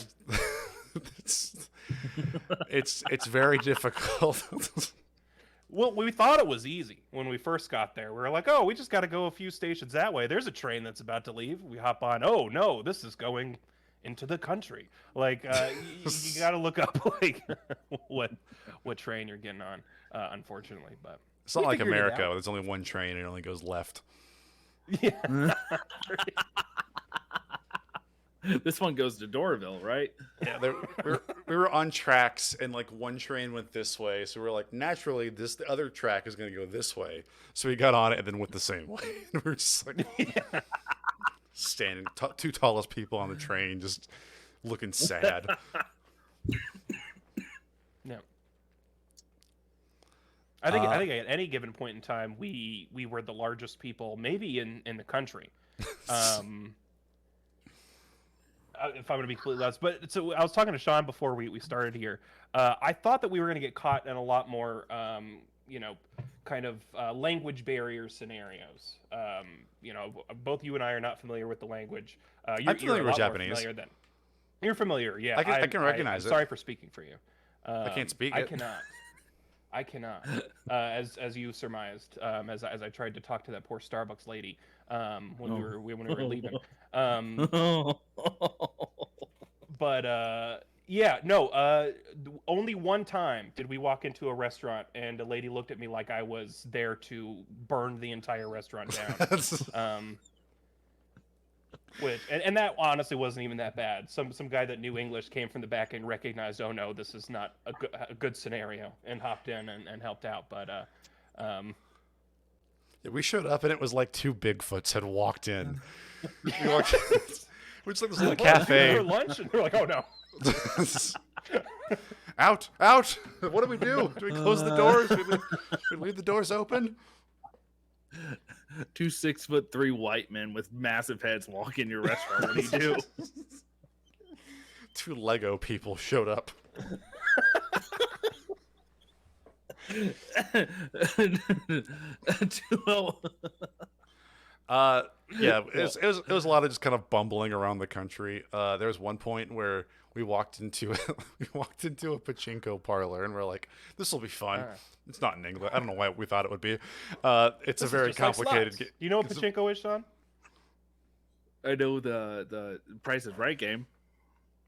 It's very difficult. Well, we thought it was easy when we first got there. We were like, oh, we just got to go a few stations that way. There's a train that's about to leave. We hop on. Oh, no, this is going into the country. Like, you got to look up, like, what train you're getting on, unfortunately. But It's not we like figured it America. out. There's only one train and it only goes left. Yeah. This one goes to Doraville, right? Yeah, we were on tracks, and like one train went this way, so we were like, naturally, the other track is going to go this way. So we got on it and then went the same way. And we were just like standing, two tallest people on the train, just looking sad. No. I think at any given point in time, we were the largest people, maybe in the country. If I'm going to be completely honest. But so I was talking to Sean before we started here. I thought that we were going to get caught in a lot more, kind of language barrier scenarios. Both you and I are not familiar with the language. I'm familiar with Japanese. You're familiar, yeah. I can recognize I'm it. sorry for speaking for you. I can't speak I it. I cannot. As you surmised, as I tried to talk to that poor Starbucks lady when we were leaving. But only one time did we walk into a restaurant and a lady looked at me like I was there to burn the entire restaurant down. And that honestly wasn't even that bad. Some guy that knew English came from the back and recognized, oh no, this is not a good scenario, and hopped in and helped out. But yeah, we showed up and it was like two Bigfoots had walked in. We walked in, we just like this little cafe. For lunch, and we're like, oh no. Out! What do we do? Do we close the doors? Do we leave the doors open? 2 6'3" white men with massive heads walk in your restaurant. What do you do? 2 Lego people showed up. Yeah, it was a lot of just kind of bumbling around the country. There was one point where we walked into a pachinko parlor and we're like, this will be fun. It's not in English. I don't know why we thought it would be. It's a very complicated game. You know what pachinko is, Sean? I know the Price is Right game.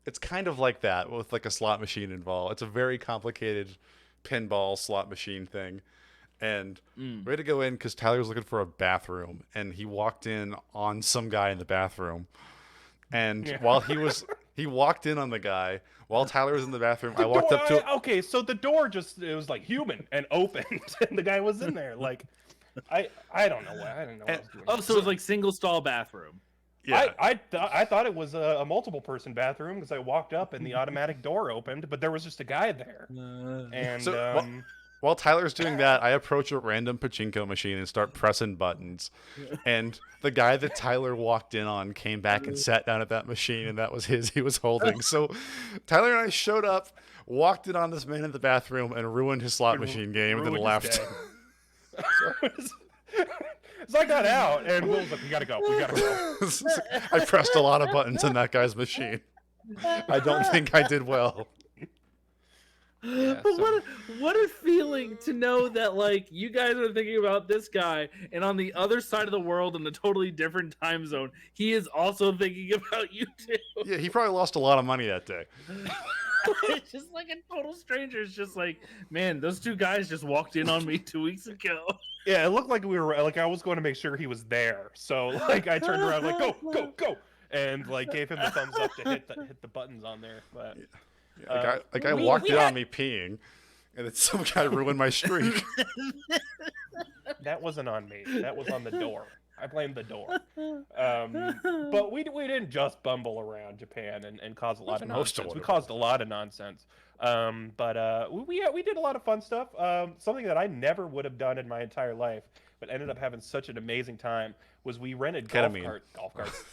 It's kind of like that with like a slot machine involved. It's a very complicated pinball slot machine thing. And we had to go in because Tyler was looking for a bathroom, and he walked in on some guy in the bathroom. And while he walked in on the guy while Tyler was in the bathroom. I walked up to. Okay, so the door it was like human and opened, and the guy was in there. Like, I don't know why. I didn't know what I was doing. Oh, so it was like single stall bathroom. Yeah. I thought it was a multiple person bathroom because I walked up and the automatic door opened, but there was just a guy there. And while Tyler's doing that, I approach a random pachinko machine and start pressing buttons. And the guy that Tyler walked in on came back and sat down at that machine, and that was he was holding. So Tyler and I showed up, walked in on this man in the bathroom, and ruined his slot machine game, and then left. So I got out, and Will was like, we gotta go. I pressed a lot of buttons in that guy's machine. I don't think I did well. Yeah, but what a feeling to know that like you guys are thinking about this guy, and on the other side of the world in a totally different time zone, he is also thinking about you too. Yeah, he probably lost a lot of money that day. It's just like a total stranger. It's just like, man, those two guys just walked in on me 2 weeks ago. Yeah, it looked like we were like I was going to make sure he was there. So like I turned around like go, and like gave him the thumbs up to hit the buttons on there. But a guy walked in on me peeing, and then some guy ruined my streak. That wasn't on me. That was on the door. I blame the door. But we didn't just bumble around Japan and cause a lot of Most of nonsense. what We it caused a lot of nonsense. But we did a lot of fun stuff. Something that I never would have done in my entire life, but ended up having such an amazing time, was we rented golf carts.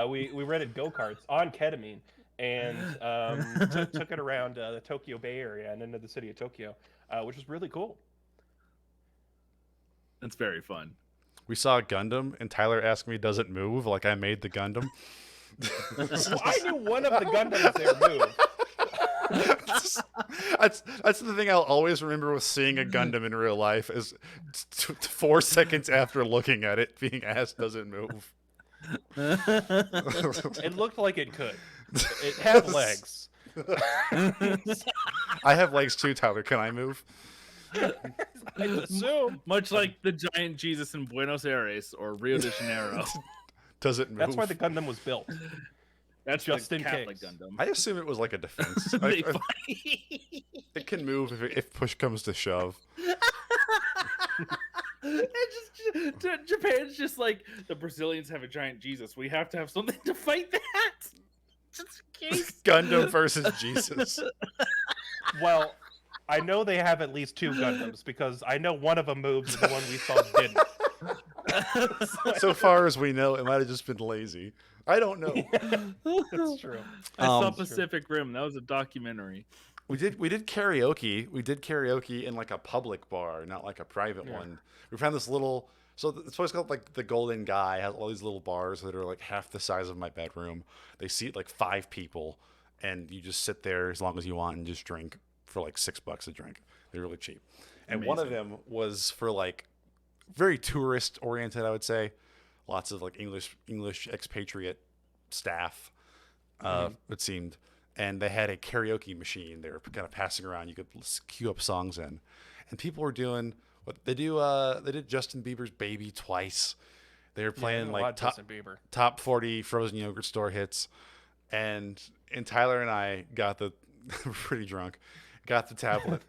We rented go-karts on ketamine and took it around the Tokyo Bay Area and into the city of Tokyo, which was really cool. That's very fun. We saw a Gundam, and Tyler asked me, "Does it move?" Like I made the Gundam. Well, I knew one of the Gundams there moved. That's the thing I'll always remember with seeing a Gundam in real life is 4 seconds after looking at it, being asked, "Does it move?" It looked like it could. It had legs. I have legs too, Tyler. Can I move? I assume. Much like the giant Jesus in Buenos Aires or Rio de Janeiro. Does it move? That's why the Gundam was built. That's just the in Catholic case. Gundam. I assume it was like a defense. They It can move if push comes to shove. Japan's just like, the Brazilians have a giant Jesus. We have to have something to fight that. Just in case. Gundam versus Jesus. Well, I know they have at least 2 Gundams because I know one of them moves and the one we saw didn't. So far as we know, it might have just been lazy. I don't know. That's true. I saw That's Pacific Rim. That was a documentary. We did karaoke. We did karaoke in like a public bar, not like a private one. We found this little. So it's place called like the Golden Guy. It has all these little bars that are like half the size of my bedroom. They seat like 5 people, and you just sit there as long as you want and just drink for like $6 a drink. They're really cheap. And one of them was for like very tourist oriented, I would say. Lots of like English expatriate staff, it seemed. And they had a karaoke machine they were kind of passing around. You could queue up songs in. And people were doing what they do. They did Justin Bieber's Baby twice. They were playing like top 40 frozen yogurt store hits. And Tyler and I got we're pretty drunk, got the tablet.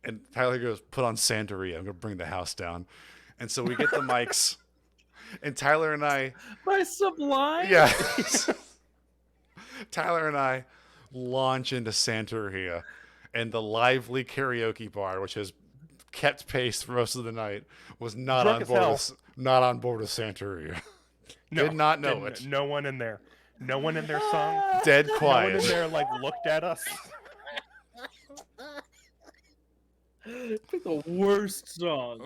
And Tyler goes, "Put on Santeria. I'm going to bring the house down." And so we get the mics. And Tyler and I... By Sublime? Yeah. Tyler and I launch into Santeria, and the lively karaoke bar, which has kept pace for most of the night, was not on board with Santeria. Did not know it. No one in there. No one in there sung. Dead quiet. No one in there like looked at us. It's the worst song.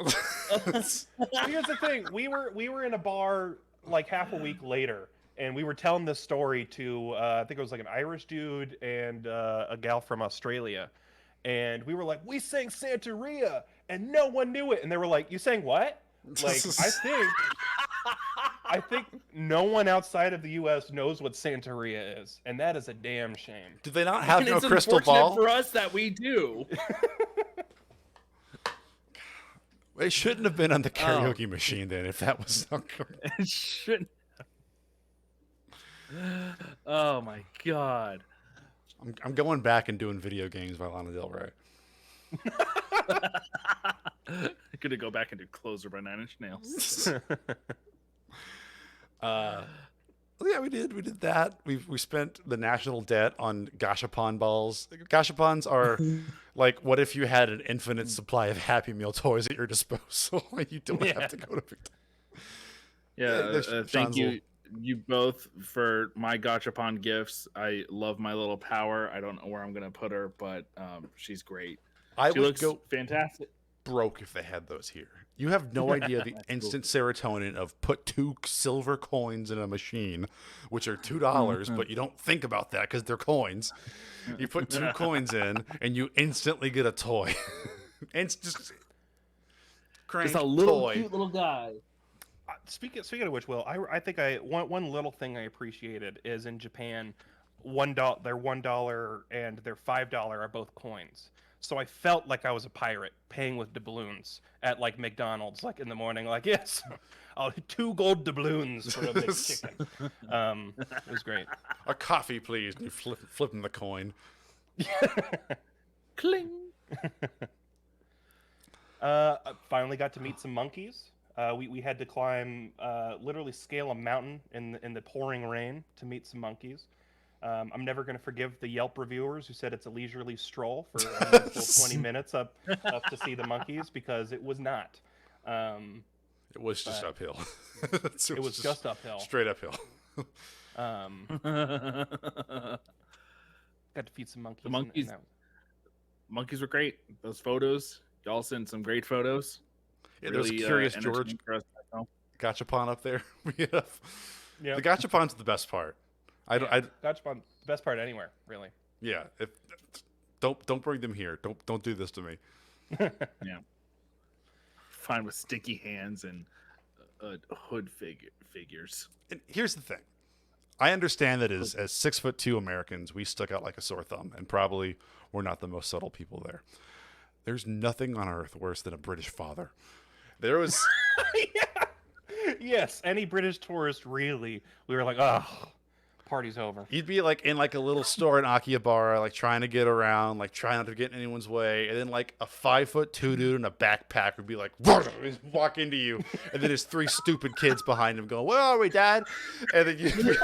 Here's the thing: we were in a bar like half a week later, and we were telling this story to I think it was like an Irish dude and a gal from Australia, and we were like, "We sang Santeria," and no one knew it, and they were like, "You sang what?" Like I think no one outside of the U.S. knows what Santeria is, and that is a damn shame. Did they not have no it's crystal ball? For us that we do. They shouldn't have been on the karaoke machine then, if that was not correct. It shouldn't. Oh my god! I'm going back and doing video games by Lana Del Rey. I'm gonna go back and do Closer by 9 Inch Nails. Yeah, we did that. We spent the national debt on gashapon balls. Gashapons are like, what if you had an infinite supply of Happy Meal toys at your disposal? You don't have to go to Yeah, thank you both for my gachapon gifts. I love my little power. I don't know where I'm gonna put her, but she's great. She looks fantastic. Broke if they had those here. You have no idea the instant serotonin of put 2 silver coins in a machine, which are $2, but you don't think about that because they're coins. You put 2 coins in, and you instantly get a toy. And just a little cute little guy. Speaking of which, Will, I think one little thing I appreciated is in Japan, their $1 and their $5 are both coins. So I felt like I was a pirate paying with doubloons at like McDonald's, like in the morning, like, yes, I'll 2 gold doubloons for a big chicken. It was great. A coffee, please. And you flipping the coin. Cling. I finally got to meet some monkeys. We had to climb, literally scale a mountain in the pouring rain to meet some monkeys. I'm never going to forgive the Yelp reviewers who said it's a leisurely stroll for only a full 20 minutes up to see the monkeys, because it was not. It was just uphill. It was just uphill. Straight uphill. Got to feed some monkeys. The monkeys, monkeys were great. Those photos, y'all sent some great photos. Yeah, there was a Curious George gachapon up there. The gachapon's the best part. Gachapon, the best part anywhere, really. Yeah, don't bring them here. Don't do this to me. Yeah. Fine with sticky hands and hood figures. And here's the thing. I understand that as 6'2" Americans, we stuck out like a sore thumb, and probably we're not the most subtle people there. There's nothing on earth worse than a British father. There was... Yeah. Yes, any British tourist, really. We were like, oh, party's over. You'd be like in like a little store in Akihabara, like trying to get around, like trying not to get in anyone's way, and then like a 5'2" dude in a backpack would be like, walk into you, and then there's 3 stupid kids behind him going, "Where are we, Dad?" And then you'd be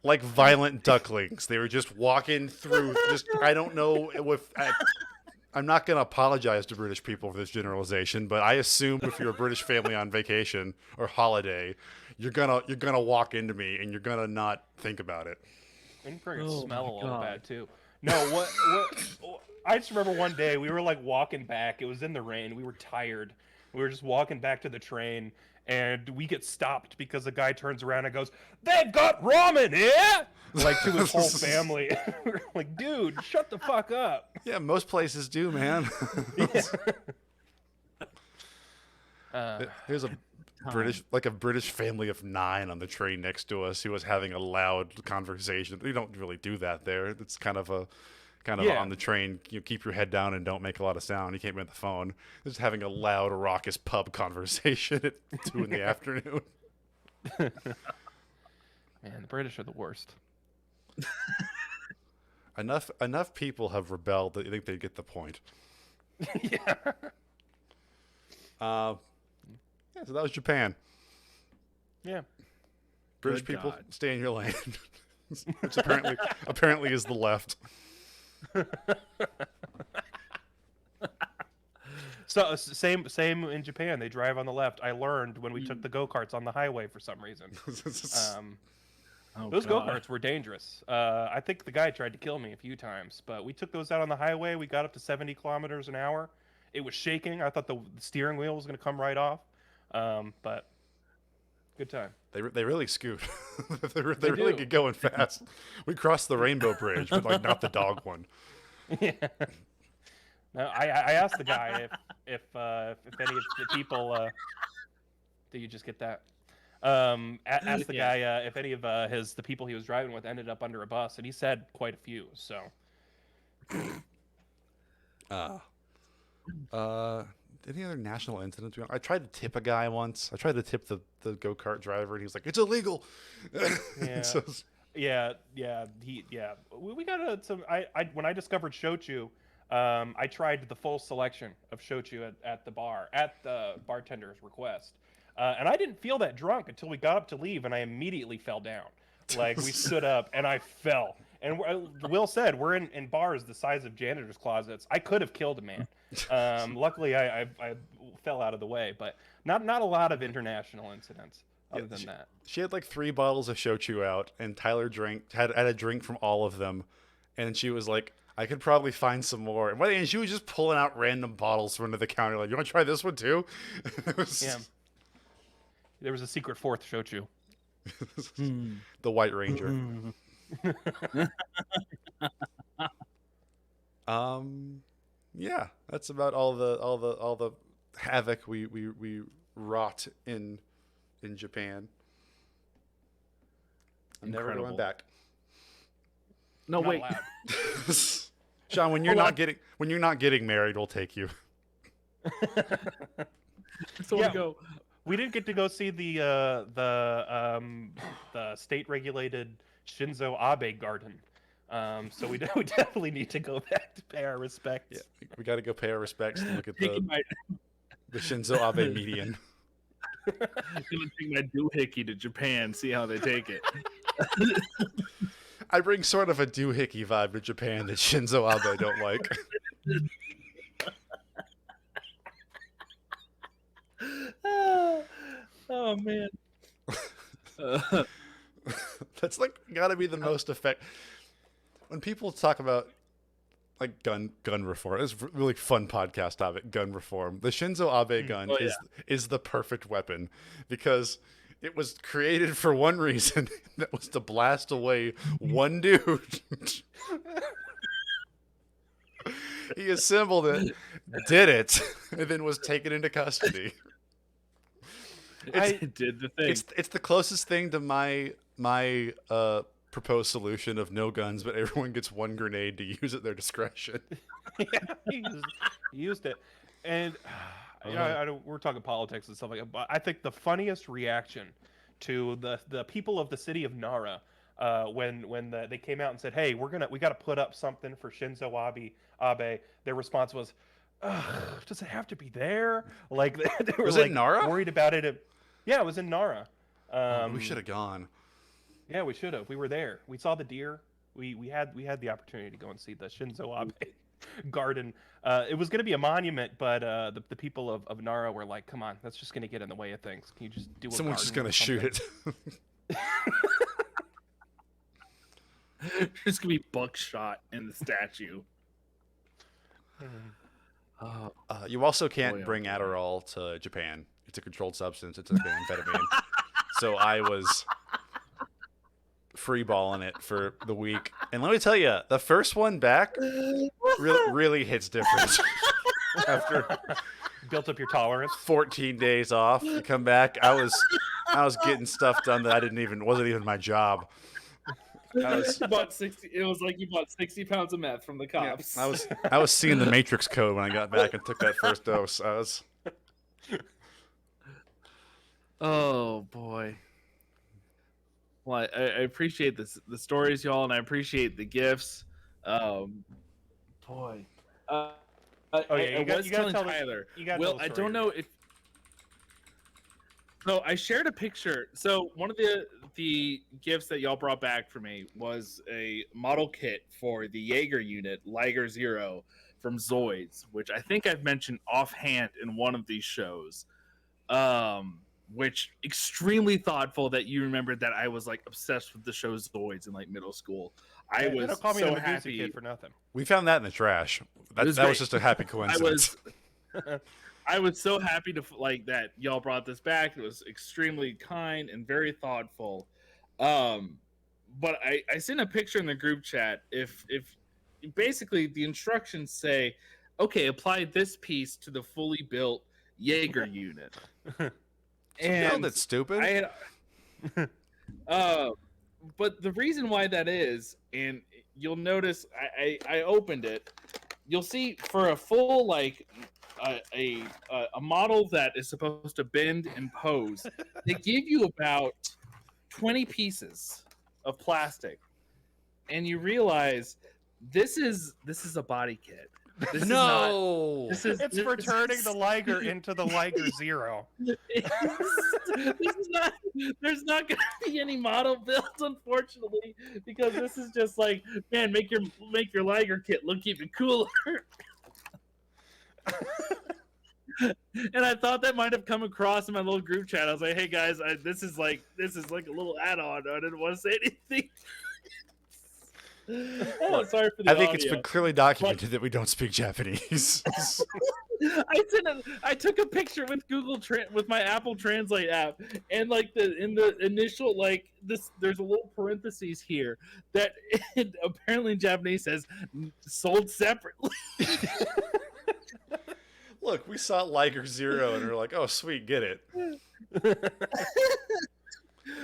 like violent ducklings. They were just walking through. I don't know if. I'm not going to apologize to British people for this generalization, but I assume if you're a British family on vacation or holiday, you're gonna walk into me and you're gonna not think about it. And you're gonna smell a little bad too. No, what? I just remember one day we were like walking back. It was in the rain. We were tired. We were just walking back to the train, and we get stopped because the guy turns around and goes, "They've got ramen here!" Like to his whole family. We're like, dude, shut the fuck up. Yeah, most places do, man. There's a British family of 9 on the train next to us who was having a loud conversation. We don't really do that there. It's kind of on the train. You keep your head down and don't make a lot of sound. You can't be on the phone. Just having a loud, raucous pub conversation at 2 in the afternoon. Man, the British are the worst. Enough people have rebelled that you think they get the point. Yeah. So that was Japan. Yeah. British Good people, God. stay in your lane. Which apparently is the left. So same in Japan. They drive on the left. I learned when we took the go-karts on the highway for some reason. Those go-karts were dangerous. I think the guy tried to kill me a few times, but we took those out on the highway. We got up to 70 kilometers an hour. It was shaking. I thought the steering wheel was going to come right off. But good time. They really scoot. they really get going fast. We crossed the Rainbow Bridge, but like not the dog one. Yeah. No, I asked the guy if any of the people. Did you just get that? Asked the guy if any of the people he was driving with ended up under a bus, and he said quite a few. So. Any other national incidents? I tried to tip a guy once. I tried to tip the go-kart driver, and he was like, "It's illegal." Yeah. We got some. When I discovered shochu, I tried the full selection of shochu at the bar at the bartender's request, and I didn't feel that drunk until we got up to leave, and I immediately fell down. Like we stood up, and I fell. And Will said we're in bars the size of janitor's closets. I could have killed a man. Luckily, I fell out of the way, but not a lot of international incidents other than that. She had like 3 bottles of shochu out, and Tyler had a drink from all of them, and she was like, "I could probably find some more." And she was just pulling out random bottles from under the counter, like, "You want to try this one too?" Yeah. There was a secret 4th shochu. The White Ranger. Yeah, that's about all the havoc we wrought in Japan. I'm never going back. No, wait. Sean, when you're not getting married, we'll take you. So we go. We didn't get to go see the state regulated Shinzo Abe garden. So we definitely need to go back Pay our respects. Yeah, we got to go pay our respects and look at Taking my, the Shinzo Abe median. I'm gonna take my doohickey to Japan, see how they take it. I bring sort of a doohickey vibe to Japan that Shinzo Abe don't like. Oh man. That's like gotta be the most effect. When people talk about like gun reform, it's a really fun podcast topic. Gun reform. The Shinzo Abe gun is the perfect weapon because it was created for one reason. That was to blast away one dude. He assembled it, did it, and then was taken into custody. It did the thing. It's the closest thing to my proposed solution of no guns, but everyone gets one grenade to use at their discretion. Yeah, he used it, and we're talking politics and stuff like that. But I think the funniest reaction to the people of the city of Nara when they came out and said, "Hey, we got to put up something for Shinzo Abe." Their response was, "Does it have to be there?" Like they were Was like it Nara? worried about it. Yeah, it was in Nara. We should have gone. Yeah, we should have. We were there. We saw the deer. We had the opportunity to go and see the Shinzo Abe garden. It was going to be a monument, but the people of Nara were like, "Come on, that's just going to get in the way of things. Can you just do a Someone's just garden gonna or shoot something?" it. There's gonna be buckshot in the statue. Oh, You also can't Boy, oh bring boy. Adderall to Japan. It's a controlled substance. It's an amphetamine. So I was free balling it for the week, and let me tell you, the first one back really hits different. After Built up your tolerance. 14 days off, you come back. I was getting stuff done that wasn't even my job. You bought 60. It was like you bought 60 pounds of meth from the cops. I was seeing the Matrix code when I got back and took that first dose. Oh boy. Well, I appreciate the stories, y'all, and I appreciate the gifts. Boy. I was telling Tyler. Well, I don't know if. So I shared a picture. So one of the gifts that y'all brought back for me was a model kit for the Jaeger unit, Liger Zero, from Zoids, which I think I've mentioned offhand in one of these shows. Which extremely thoughtful that you remembered that I was like obsessed with the show Zoids in like middle school. I was don't call me so a happy kid for nothing. We found that in the trash. That was great. just a happy coincidence. I was so happy to like that y'all brought this back. It was extremely kind and very thoughtful. But I sent a picture in the group chat. If basically the instructions say, okay, apply this piece to the fully built Jaeger unit. And that's stupid. I had, but the reason why that is, and you'll notice, I opened it. You'll see for a full like a model that is supposed to bend and pose, they give you about 20 pieces of plastic, and you realize this is a body kit. This It's for turning the Liger into the Liger Zero. There's not going to be any model built, unfortunately, because this is just like, man, make your Liger kit look even cooler. And I thought that might have come across in my little group chat. I was like, hey guys, this is like a little add-on. I didn't want to say anything. Oh, sorry for the I think audio. it's been clearly documented that we don't speak Japanese. I took a picture with with my Apple Translate app, and like in the initial there's a little parentheses here that apparently in Japanese says sold separately. Look, we saw Liger Zero and we're like, oh sweet, get it.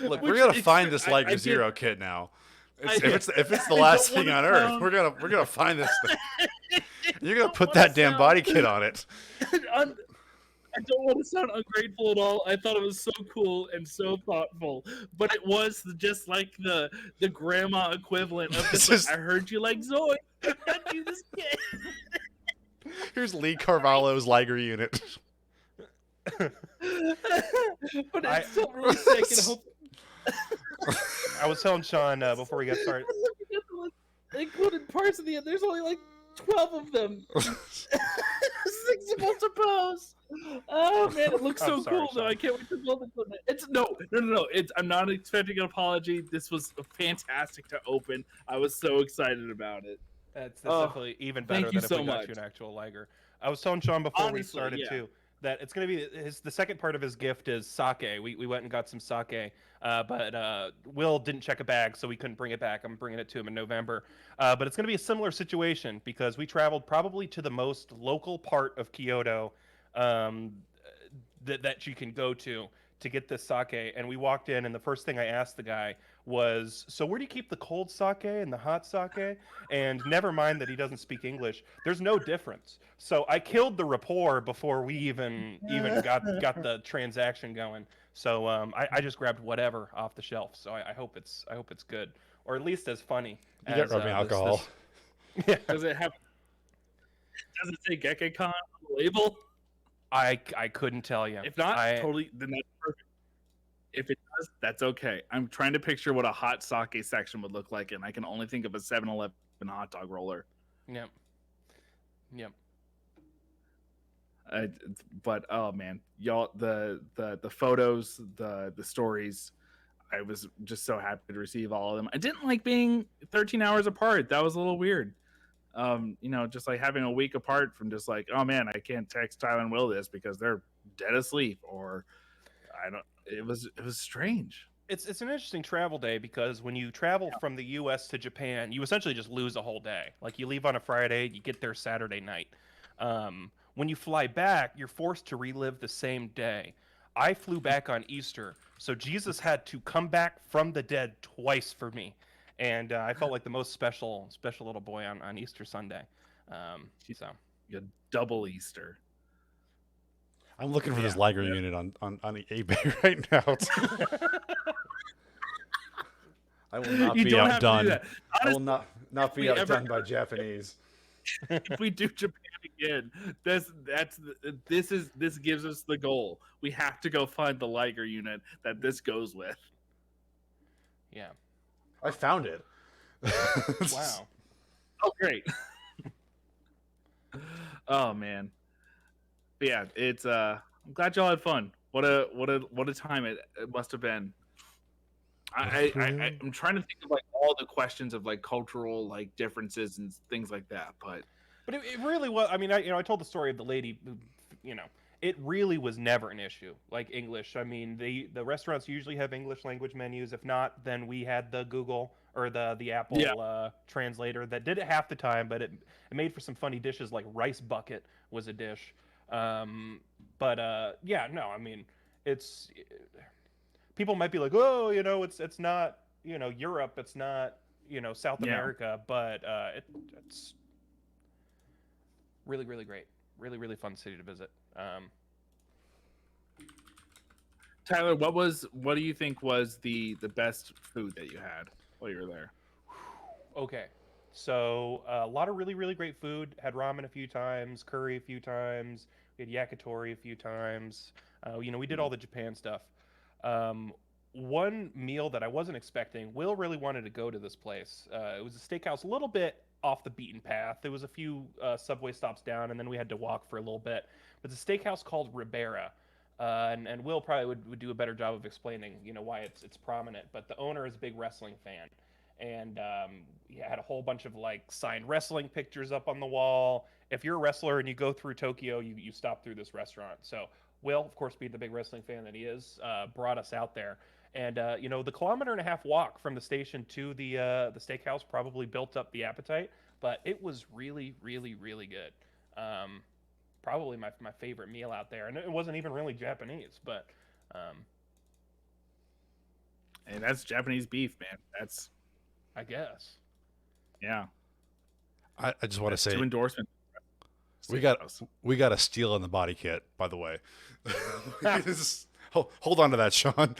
Look, we're gonna find this Liger Zero kit now. If it's the last thing on Earth, we're gonna find this thing. You're gonna put that damn body kit on it. I don't want to sound ungrateful at all. I thought it was so cool and so thoughtful, but it was just like the grandma equivalent of just like, I heard you like Zoe. I do this kid. Here's Lee Carvalho's Liger unit. But it's still really sick. And hope I was telling Sean before we got started. looking at the list, included parts of the end. There's only like 12 of them. 6 of suppose. Oh man, it looks so sorry, cool though. Sean. I can't wait to build it. It's no. I'm not expecting an apology. This was fantastic to open. I was so excited about it. That's definitely even better you than if so we got much. you an actual Liger. I was telling Sean before we Honestly, started yeah. too that it's going to be the second part of his gift is sake. We went and got some sake, but Will didn't check a bag, so we couldn't bring it back. I'm bringing it to him in November. But it's going to be a similar situation because we traveled probably to the most local part of Kyoto that you can go to get this sake. And we walked in, and the first thing I asked the guy was, so where do you keep the cold sake and the hot sake? And never mind that he doesn't speak English, there's no difference. So I killed the rapport before we even got the transaction going. So I just grabbed whatever off the shelf. So I hope it's good, or at least as funny. You get rubbing alcohol. Yeah. Does it say Gekkeikan on the label? I couldn't tell you. If not, totally, then that's perfect. If it does, that's okay. I'm trying to picture what a hot sake section would look like, and I can only think of a 7-Eleven hot dog roller. Yep. But oh man, y'all, the photos, the stories, I was just so happy to receive all of them. I didn't like being 13 hours apart. That was a little weird. Just like having a week apart from just like, oh man, I can't text Tyler and Will this because they're dead asleep, or it was strange. It's an interesting travel day because when you travel from the US to Japan, you essentially just lose a whole day. Like you leave on a Friday, you get there Saturday night. When you fly back, you're forced to relive the same day. I flew back on Easter, so Jesus had to come back from the dead twice for me. And I felt like the most special little boy on Easter Sunday. So A double Easter. I'm looking for this Liger unit on eBay right now. I will not be outdone. I will not be outdone by Japanese. If we do Japan again, this gives us the goal. We have to go find the Liger unit that this goes with. Yeah. I found it. Wow. Oh, great. Oh man. But yeah, it's I'm glad y'all had fun. What a time it must have been. I'm trying to think of like all the questions of like cultural like differences and things like that, but it really was. I mean, I told the story of the lady who, it really was never an issue. Like English. I mean, the restaurants usually have English language menus. If not, then we had the Google or the Apple translator that did it half the time, but it made for some funny dishes like rice bucket was a dish. I mean, it's people might be like, oh, it's not, Europe, it's not, South America, but it's really, really great. Really, really fun city to visit. Tyler, what do you think was the best food that you had while you were there? Okay. So a lot of really, really great food. Had ramen a few times, curry a few times. We had yakitori a few times. We did all the Japan stuff. One meal that I wasn't expecting, Will really wanted to go to this place. It was a steakhouse a little bit off the beaten path. There was a few subway stops down, and then we had to walk for a little bit. But it's a steakhouse called Ribera. And Will probably would do a better job of explaining, why it's prominent. But the owner is a big wrestling fan. And he had a whole bunch of like signed wrestling pictures up on the wall. If you're a wrestler and you go through Tokyo, you stop through this restaurant. So Will, of course, being the big wrestling fan that he is, brought us out there. And the 1.5 kilometer walk from the station to the steakhouse probably built up the appetite, but it was really, really, really good. Probably my favorite meal out there, and it wasn't even really Japanese, but. And that's Japanese beef, man. That's. I guess. Yeah. I just want to say. 2 endorsements. We got a steel in the body kit, by the way. Hold on to that, Sean.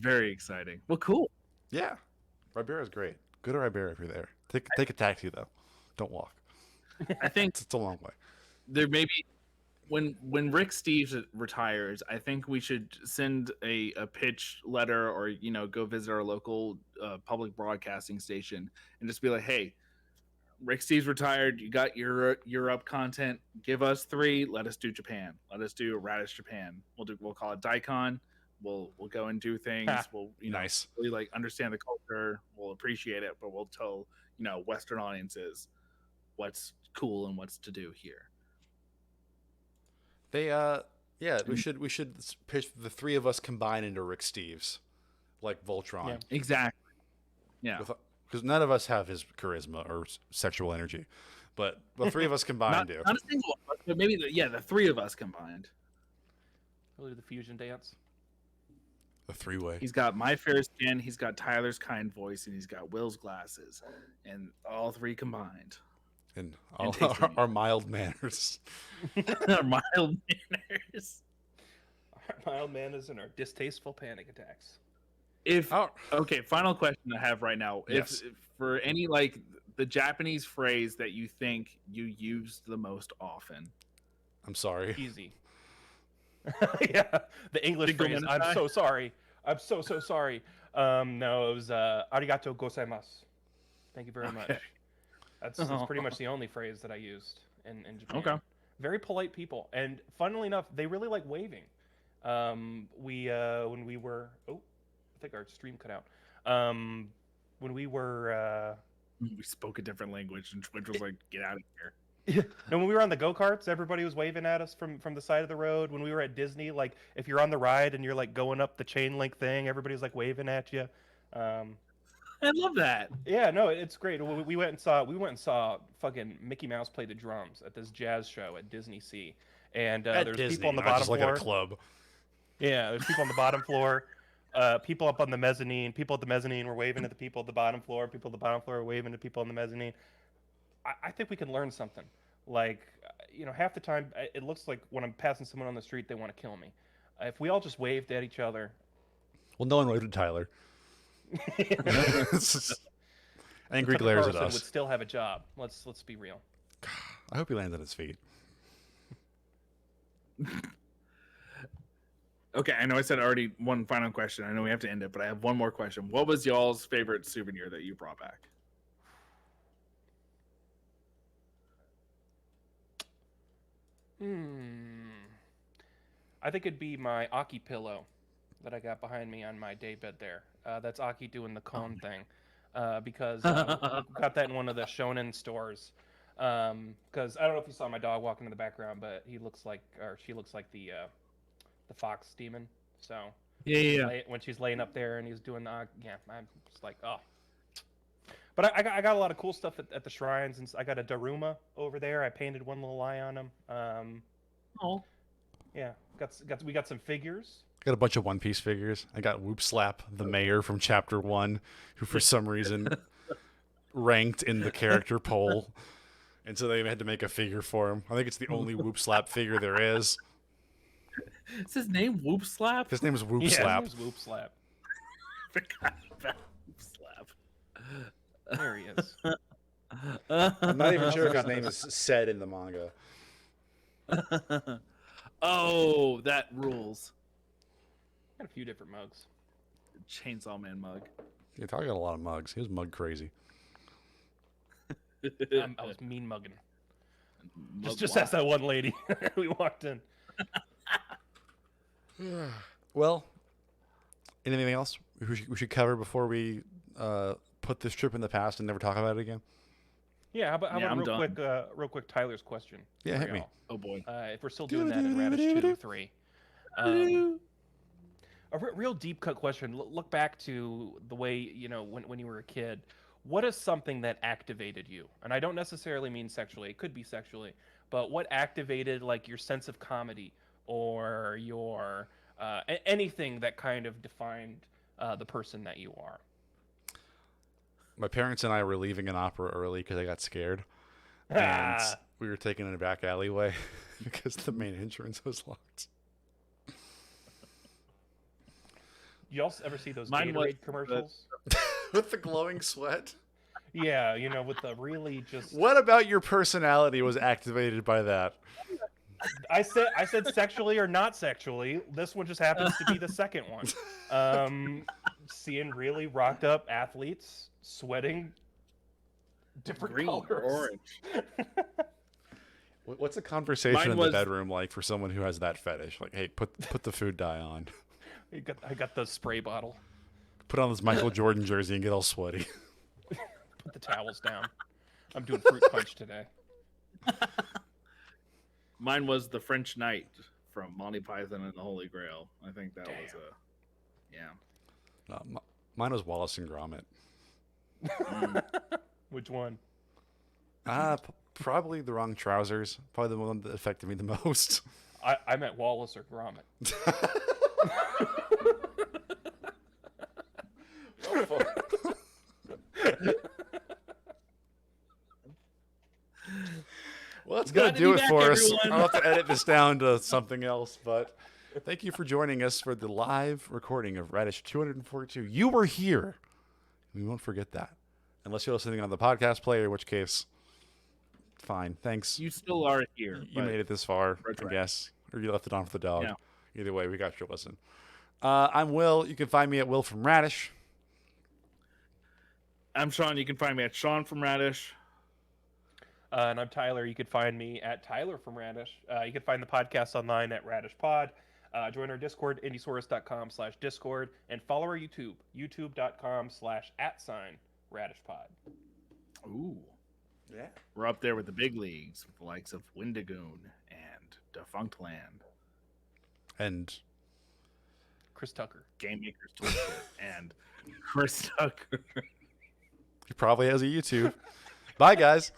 Very exciting. Well, cool. Yeah, Ribera's great. Go to Ribera if you're there. Take a taxi though. Don't walk. I think It's a long way. there may be when Rick Steves retires, I think we should send a pitch letter or go visit our local public broadcasting station and just be like, hey, Rick Steves retired. You got your Europe content. Give us 3. Let us do Japan. Let us do Radish Japan. We'll call it Daikon. We'll go and do things. We'll Nice. really like understand the culture. We'll appreciate it, but we'll tell Western audiences what's cool and what's to do here. We should pitch the 3 of us combine into Rick Steves, like Voltron. Yeah. Exactly. Yeah. Because none of us have his charisma or sexual energy, but the 3 of us combined do. Not a single one, but maybe the 3 of us combined. We'll do the fusion dance. The 3-way. He's got my fair skin, he's got Tyler's kind voice, and he's got Will's glasses, and all 3 combined. And all And our mild manners. Our mild manners. Our mild manners and our distasteful panic attacks. Okay, final question I have right now. Yes. If for any like the Japanese phrase that you think you use the most often. I'm sorry. Easy. Yeah, the English Jingle phrase. Minute I'm so sorry. I'm so sorry. No, it was arigato gozaimasu. Thank you very much. That's pretty much the only phrase that I used in Japan. Okay. Very polite people, and funnily enough, they really like waving. When we were I think our stream cut out. When we were We spoke a different language, and Twitch was like, "Get out of here." no, when we were on the go-karts, everybody was waving at us from the side of the road. When we were at Disney, like if you're on the ride and you're like going up the chain link thing, everybody's like waving at you. I love that. Yeah, no, it's great. We went and saw fucking Mickey Mouse play the drums at this jazz show at Disney Sea, and there's Disney, people on the not bottom just like floor. at a club. Yeah, there's people on the bottom floor. People up on the mezzanine. People at the mezzanine were waving at the people at the bottom floor. People at the bottom floor were waving at people on the mezzanine. I think we can learn something. Like, half the time it looks like when I'm passing someone on the street, they want to kill me. If we all just waved at each other. Well, no one waved at Tyler. Angry glares at us. Would still have a job. Let's be real. I hope he lands on his feet. Okay, I know I said already one final question. I know we have to end it, but I have one more question. What was y'all's favorite souvenir that you brought back? I think it'd be my Aki pillow that I got behind me on my daybed there. That's Aki doing the cone thing. Because we got that in one of the shonen stores. Because I don't know if you saw my dog walking in the background, but she looks like the fox demon. So Yeah. when she's laying up there and he's doing the I'm just like, oh. But I got a lot of cool stuff at the shrines, and I got a Daruma over there. I painted one little eye on him. Oh. Yeah, we got some figures. Got a bunch of One Piece figures. I got Whoop Slap, the mayor from Chapter 1, who for some reason ranked in the character poll. And so they had to make a figure for him. I think it's the only Whoop Slap figure there is. Is his name Whoop Slap? His name is Whoop Yeah, Slap. his name's Whoop Slap. Forgot about Whoop Slap. There he is. I'm not even sure if his name is said in the manga. Oh, that rules. Got a few different mugs. Chainsaw Man mug. Yeah, Tyler got a lot of mugs. He was mug crazy. I was mean mugging. Mug Just walk. ask that one lady. We walked in. Well, anything else we should cover before we put this trip in the past and never talk about it again? Yeah, how about I'm real quick Tyler's question? Yeah, for hit me. y'all. Oh boy. If we're still doing that in Radish 2 3. A real deep cut question. Look back to the way, when you were a kid. What is something that activated you? And I don't necessarily mean sexually. It could be sexually. But what activated like your sense of comedy or your anything that kind of defined the person that you are. My parents and I were leaving an opera early because I got scared, and we were taken in a back alleyway because the main entrance was locked. You also ever see those Mine was Gatorade commercials? With the glowing sweat. Yeah, you know, with the really just. What about your personality was activated by that? I said sexually or not sexually. This one just happens to be the second one. Seeing really rocked up athletes sweating different Green or colors. orange. What's a conversation Mine in was- the bedroom like for someone who has that fetish? Like, hey, put the food dye on. I got the spray bottle. Put on this Michael Jordan jersey and get all sweaty. Put the towels down. I'm doing fruit punch today. Mine was the French Knight from Monty Python and the Holy Grail. I think that was yeah. Mine was Wallace and Gromit. Which one? Probably the wrong trousers. Probably the one that affected me the most. I meant Wallace or Gromit. Well, that's going to do it for us. I'll have to edit this down to something else, but thank you for joining us for the live recording of Radish 242. You were here. We won't forget that. Unless you're listening on the podcast player, in which case, fine. Thanks. You still are here. You made it this far, That's I right. guess. Or you left it on for the dog. Yeah. Either way, we got your listen. I'm Will. You can find me at Will from Radish. I'm Sean. You can find me at Sean from Radish. And I'm Tyler. You can find me at Tyler from Radish. You can find the podcast online at Radish Pod. Join our Discord, indiesaurus.com/Discord. And follow our YouTube, youtube.com/@RadishPod. Ooh. Yeah. We're up there with the big leagues, with the likes of Windigoon and Defunct Land, And Chris Tucker. Game Maker's Toolkit, and Chris Tucker. he probably has a YouTube. Bye, guys.